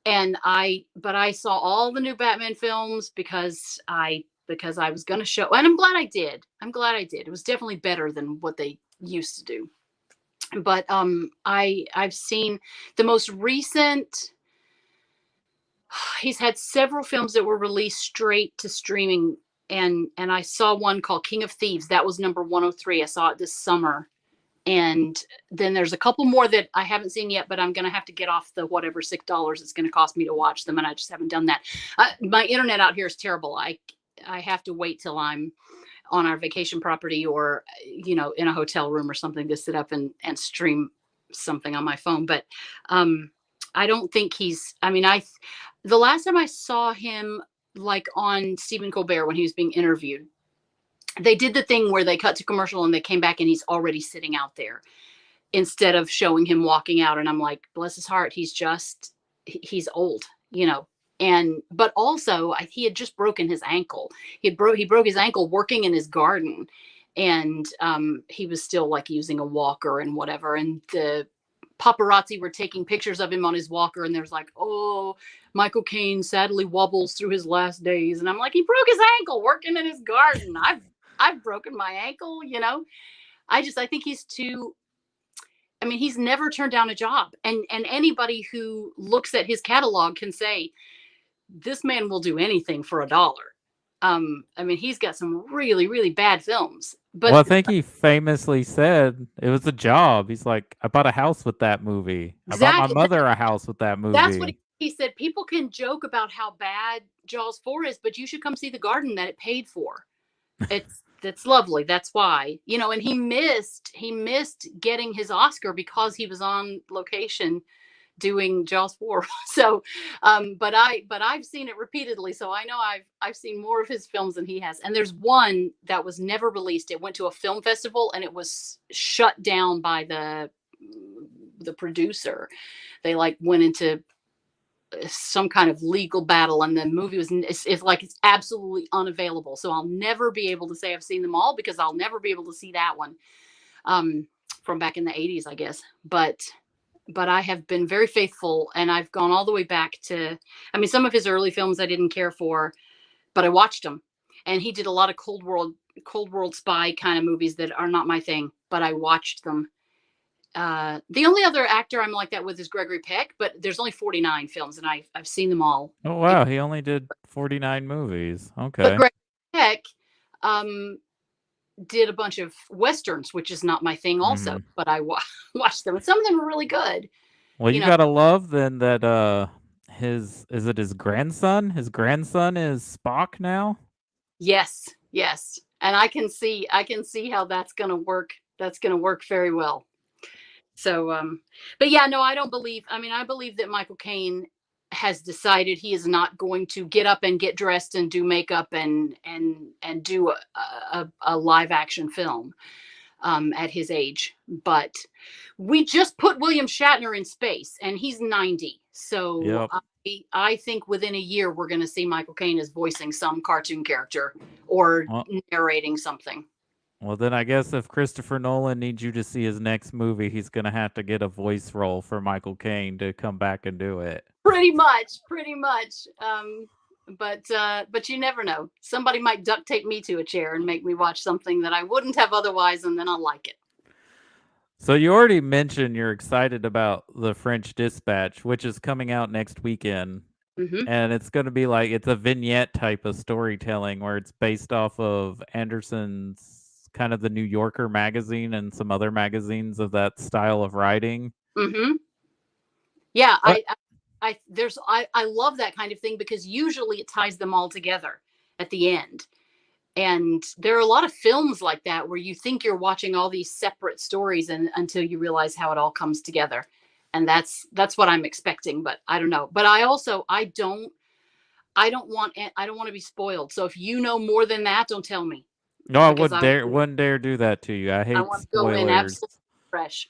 but I saw all the new Batman films because I was going to show, and I'm glad I did. I'm glad I did. It was definitely better than what they used to do. But I've seen the most recent. He's had several films that were released straight to streaming, and I saw one called King of Thieves. That was number 103. I saw it this summer, and then there's a couple more that I haven't seen yet, but I'm gonna have to get off the whatever $6 it's gonna cost me to watch them, and I just haven't done that. My internet out here is terrible. I have to wait till I'm on our vacation property or in a hotel room or something to sit up and stream something on my phone. But I don't think I mean, the last time I saw him, like on Stephen Colbert when he was being interviewed, they did the thing where they cut to commercial and they came back and he's already sitting out there. instead of showing him walking out. And I'm like, bless his heart, he's old, you know. And but also he had just broken his ankle. He broke his ankle working in his garden, and he was still like using a walker and whatever. And the paparazzi were taking pictures of him on his walker, and there's like, oh, Michael Caine sadly wobbles through his last days. And I'm like, he broke his ankle working in his garden. I've broken my ankle, you know. I think he's too. I mean, he's never turned down a job, and anybody who looks at his catalog can say this man will do anything for a dollar. I mean, he's got some really, really bad films, Well, but I think he famously said it was a job. He's like, "I bought a house with that movie. I bought my exactly mother a house with that that's what movie." he said. People can joke about how bad Jaws 4 is, but you should come see the garden that it paid for. That's lovely. That's why, you know, and he missed getting his Oscar because he was on location doing Jaws 4. So, but I've seen it repeatedly, so I know I've seen more of his films than he has. And there's one that was never released. It went to a film festival and it was shut down by the producer. They like went into some kind of legal battle, and the movie was it's like it's absolutely unavailable. So I'll never be able to say I've seen them all because I'll never be able to see that one um, from back in the 80s, I guess. But I have been very faithful, and I've gone all the way back to, I mean, some of his early films I didn't care for, but I watched them. And he did a lot of Cold World spy kind of movies that are not my thing, but I watched them. The only other actor I'm like that with is Gregory Peck, but there's only 49 films, and I've seen them all. Oh wow, he only did 49 movies. But Okay. Gregory Peck um, did a bunch of westerns, which is not my thing, also. Hmm. But I watched them, and some of them are really good. Well, You you know, gotta love then that his is it his grandson? His grandson is Spock now. yes, yes, and I can see how that's gonna work. That's gonna work very well. So, but yeah, no, I don't believe. I mean, I believe that Michael Caine has decided he is not going to get up and get dressed and do makeup and do a live action film at his age. But we just put William Shatner in space, and he's 90. So Yep. I think within a year we're going to see Michael Caine as voicing some cartoon character or Well, narrating something. well, then I guess if Christopher Nolan needs you to see his next movie, he's gonna have to get a voice role for Michael Caine to come back and do it. Pretty much, pretty much. But you never know. Somebody might duct tape me to a chair and make me watch something that I wouldn't have otherwise, and then I'll like it. So you already mentioned you're excited about The French Dispatch, which is coming out next weekend. Hmm. And it's going to be like it's a vignette type of storytelling where it's based off of Anderson's kind of the New Yorker magazine and some other magazines of that style of writing. Hmm. Yeah, What? I love that kind of thing because usually it ties them all together at the end. And there are a lot of films like that where you think you're watching all these separate stories and until you realize how it all comes together. And that's what I'm expecting, but I don't know. But I don't want to be spoiled. So if you know more than that, don't tell me No, I because wouldn't dare do that to you. I I hate want to go in spoilers. absolutely fresh.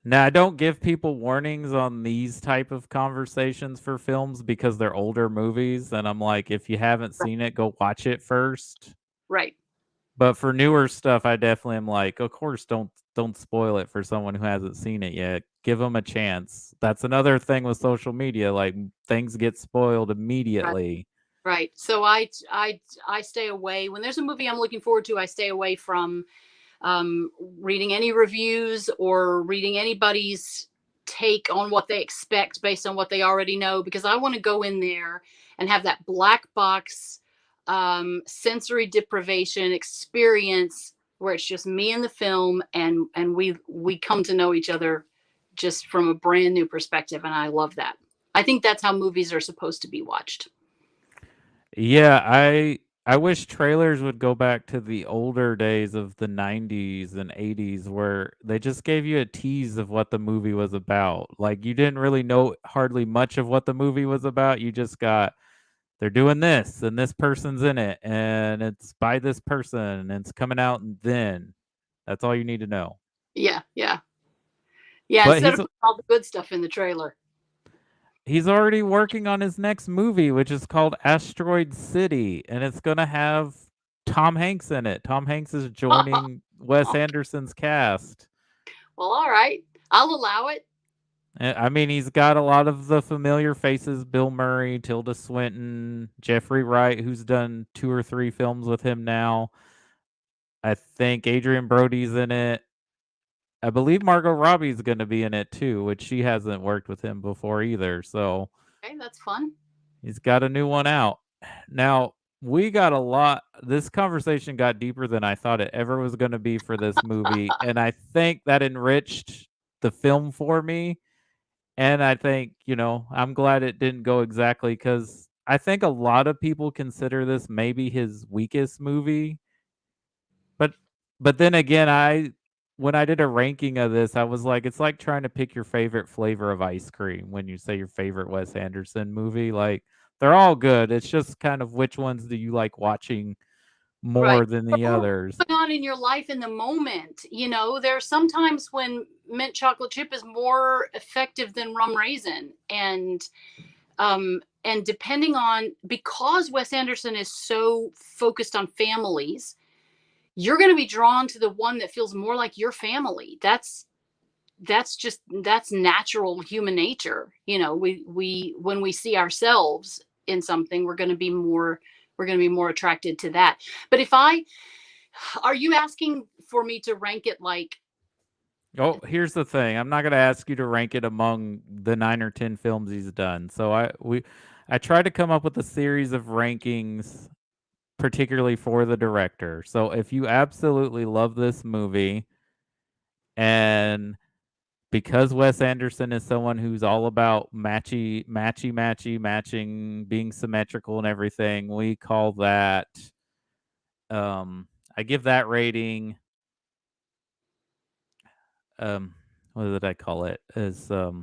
Now, I don't give people warnings on these type of conversations for films because they're older movies, and I'm like, if you haven't Right. seen it, go watch it first. Right. But for newer stuff, I definitely am like, of course, don't spoil it for someone who hasn't seen it yet. Give them a chance. That's another thing with social media. Like things get spoiled Right. immediately. Right. So I stay away when there's a movie I'm looking forward to. I stay away from reading any reviews or reading anybody's take on what they expect based on what they already know because I want to go in there and have that black box sensory deprivation experience where it's just me and the film and we come to know each other just from a brand new perspective, and I love that. I think that's how movies are supposed to be watched. Yeah, I wish trailers would go back to the older days of the 90s and 80s where they just gave you a tease of what the movie was about. Like you didn't really know hardly much of what the movie was about. You just got they're doing this and this person's in it and it's by this person and it's coming out and then that's all you need to know. Yeah, yeah. Yeah, But instead of putting all the good stuff in the trailer. he's already working on his next movie, which is called Asteroid City, and it's gonna have Tom Hanks in it. Tom Hanks is joining Wes Anderson's cast. Well, all right. I'll allow it. I mean, he's got a lot of the familiar faces: Bill Murray, Tilda Swinton, Jeffrey Wright, who's done 2 or 3 films with him now. I think Adrian Brody's in it. I believe Margot Robbie's gonna be in it too, which she hasn't worked with him before either, so Okay, that's fun. he's got a new one out. Now, we got a lot this conversation got deeper than I thought it ever was gonna be for this movie, and I think that enriched the film for me, and I think, I'm glad it didn't go exactly because I think a lot of people consider this maybe his weakest movie, but then again, when I did a ranking of this, I was like, it's like trying to pick your favorite flavor of ice cream when you say your favorite Wes Anderson movie. Like, they're all good. It's just kind of which ones do you like watching Right. more than the Or others. what's going on in your life in the moment. There's sometimes when mint chocolate chip is more effective than rum raisin. And depending on, because Wes Anderson is so focused on families, you're going to be drawn to the one that feels more like your family. That's natural human nature. We when we see ourselves in something, we're going to be more attracted to that. But if I are you asking for me to rank it like? Oh, here's the thing. I'm not gonna ask you to rank it among the 9 or 10 films he's done. So I tried to come up with a series of rankings particularly for the director. So if you absolutely love this movie and because Wes Anderson is someone who's all about matching, being symmetrical and everything, we call that I give that rating what did I call it? Is a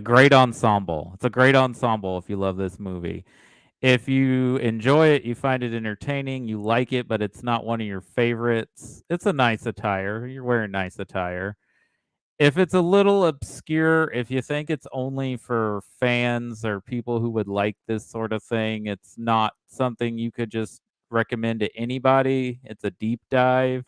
great ensemble. It's a great ensemble if you love this movie. If you enjoy it, you find it entertaining, you like it, but it's not one of your favorites, it's a nice attire. You're wearing nice attire. If it's a little obscure, if you think it's only for fans or people who would like this sort of thing, it's not something you could just recommend to anybody. It's a deep dive.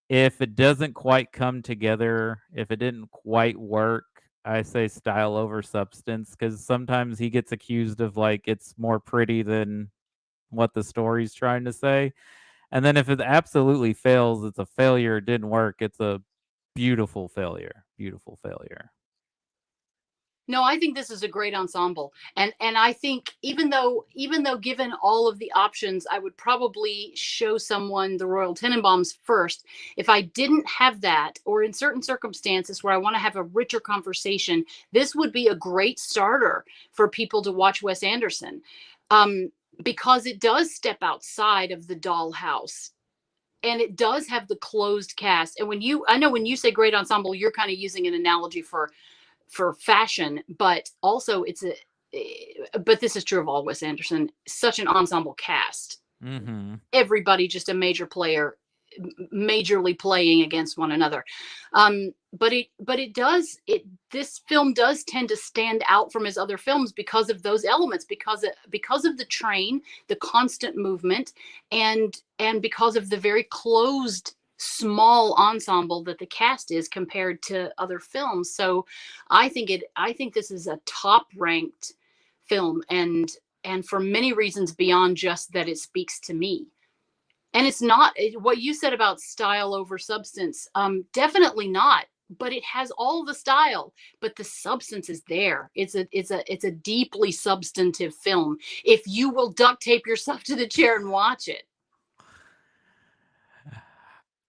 If it doesn't quite come together, if it didn't quite work, I say style over substance because sometimes he gets accused of like it's more pretty than what the story's trying to say. And then if it absolutely fails, it's a failure. It didn't work. It's a beautiful failure. Beautiful failure. No, I think this is a great ensemble. And I think even though given all of the options, I would probably show someone the Royal Tenenbaums first. If I didn't have that, or in certain circumstances where I want to have a richer conversation, this would be a great starter for people to watch Wes Anderson. Um, because it does step outside of the dollhouse, and it does have the closed cast. And I know when you say great ensemble, you're kind of using an analogy for fashion, but also but this is true of all Wes Anderson, such an ensemble cast. Mhm. Everybody just a major player, majorly playing against one another. But this film does tend to stand out from his other films because of those elements, because of the train, the constant movement, and because of the very closed small ensemble that the cast is compared to other films. So I think this is a top ranked film, and for many reasons beyond just that it speaks to me. And it's not what you said about style over substance. Definitely not. But it has all the style, but the substance is there. It's a deeply substantive film. If you will duct tape yourself to the chair and watch it.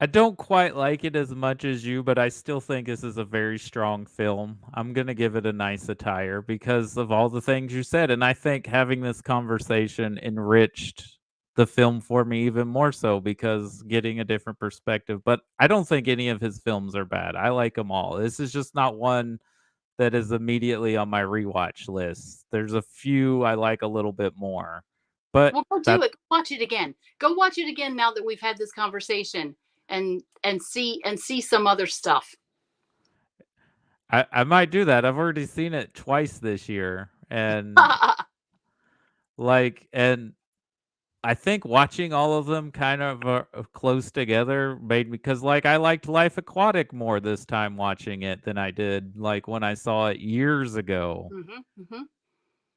I don't quite like it as much as you, but I still think this is a very strong film. I'm going to give it a nice attire because of all the things you said. And I think having this conversation enriched the film for me even more so because getting a different perspective. But I don't think any of his films are bad. I like them all. This is just not one that is immediately on my rewatch list. There's a few I like a little bit more. But Well, go do that it. Go watch it again. Go watch it again now that we've had this conversation, and see some other stuff. I might do that. I've already seen it twice this year, and and I think watching all of them kind of close together made me, because like I liked Life Aquatic more this time watching it than I did like when I saw it years ago. Mhm, mhm.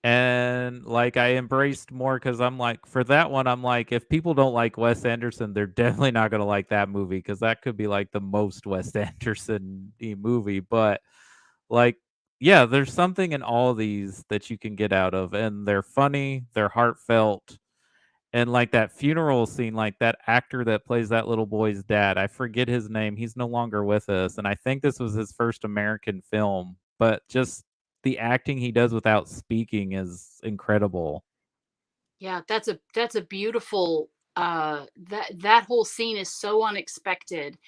And like I embraced more because I'm like, for that one, I'm like, if people don't like Wes Anderson, they're definitely not gonna like that movie because that could be like the most Wes Anderson movie. But like, yeah, there's something in all these that you can get out of, and they're funny, they're heartfelt, and like that funeral scene, like that actor that plays that little boy's dad, I forget his name. He's no longer with us, and I think this was his first American film, but just the acting he does without speaking is incredible. Yeah, that's a beautiful that whole scene is so unexpected,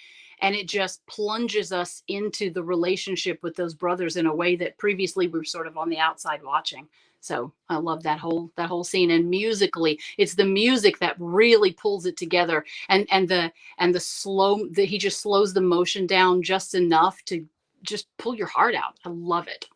and it just plunges us into the relationship with those brothers in a way that previously we were sort of on the outside watching. So I love that whole scene, and musically, it's the music that really pulls it together, and the slow that he just slows the motion down just enough to just pull your heart out. I love it.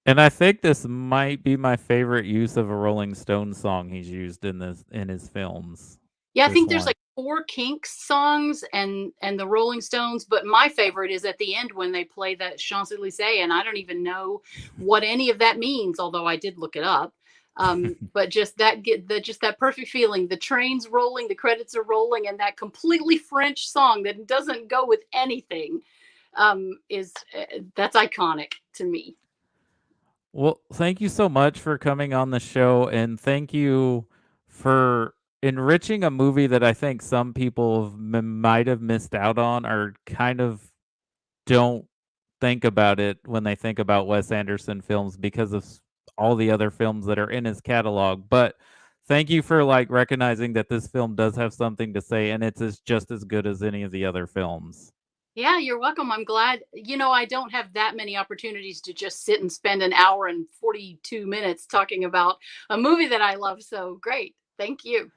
And I think this might be my favorite use of a Rolling Stones song he's used in his films. Yeah, I This think there's one. like 4 Kinks songs and the Rolling Stones, but my favorite is at the end when they play that Champs-Élysées, and I don't even know what any of that means, although I did look it up. But just that perfect feeling, the train's rolling, the credits are rolling, and that completely French song that doesn't go with anything is that's iconic to me. Well, thank you so much for coming on the show, and thank you for enriching a movie that I think some people might have missed out on, or kind of don't think about it when they think about Wes Anderson films because of all the other films that are in his catalog. But thank you for like recognizing that this film does have something to say, and just as good as any of the other films. Yeah, you're welcome. I'm glad. I don't have that many opportunities to just sit and spend an hour and 42 minutes talking about a movie that I love. So great. Thank you.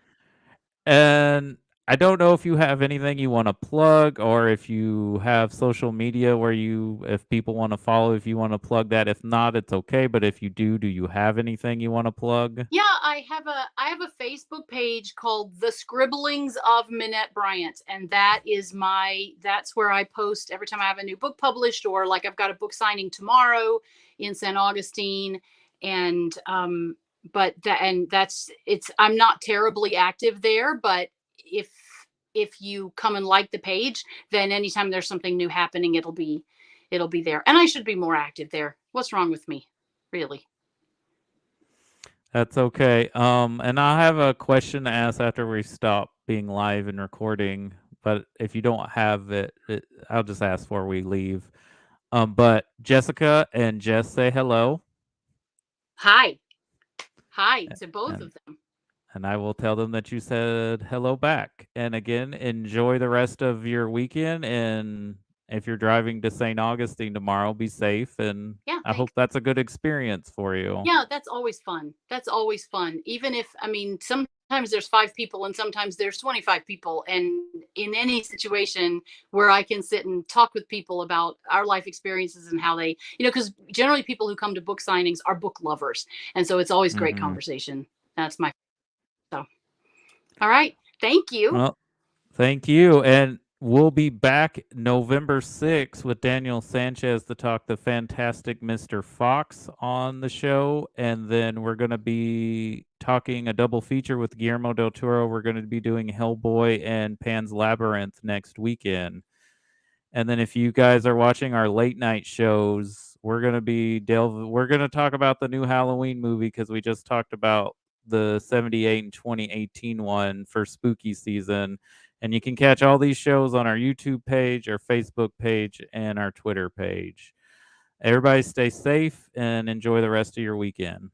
And I don't know if you have anything you want to plug, or if you have social media where if people want to follow, if you want to plug that. If not, it's okay. But if you do you have anything you want to plug? Yeah, I have a Facebook page called The Scribblings of Minetter Bryant, and that's where I post every time I have a new book published, or like I've got a book signing tomorrow in St. Augustine. And but that and that's it's I'm not terribly active there, but if if you come and like the page, then anytime there's something new happening, it'll be there. And I should be more active there. What's wrong with me? Really? That's okay. And I'll have a question to ask after we stop being live and recording. But if you don't have I'll just ask before we leave. But Jessica and Jess say hello, Hi. Hi to both and of them. I will tell them that you said hello back. And again, enjoy the rest of your weekend. And if you're driving to St. Augustine tomorrow, be safe. And Yeah, I hope thanks. that's a good experience for you. Yeah, that's always fun. That's always fun. Even if, I mean, sometimes there's 5 people and sometimes there's 25 people. And in any situation where I can sit and talk with people about our life experiences and how they, because generally people who come to book signings are book lovers. And so it's always great Hmm. conversation. That's my, so, all right. Thank you. Well, thank you. And we'll be back November 6th with Daniel Sanchez to talk the fantastic Mr. Fox on the show. And then we're going to be talking a double feature with Guillermo del Toro. We're going to be doing Hellboy and Pan's Labyrinth next weekend. And then if you guys are watching our late night shows, we're going to talk about the new Halloween movie because we just talked about the 78 and 2018 one for spooky season. And you can catch all these shows on our YouTube page, our Facebook page, and our Twitter page. Everybody stay safe and enjoy the rest of your weekend.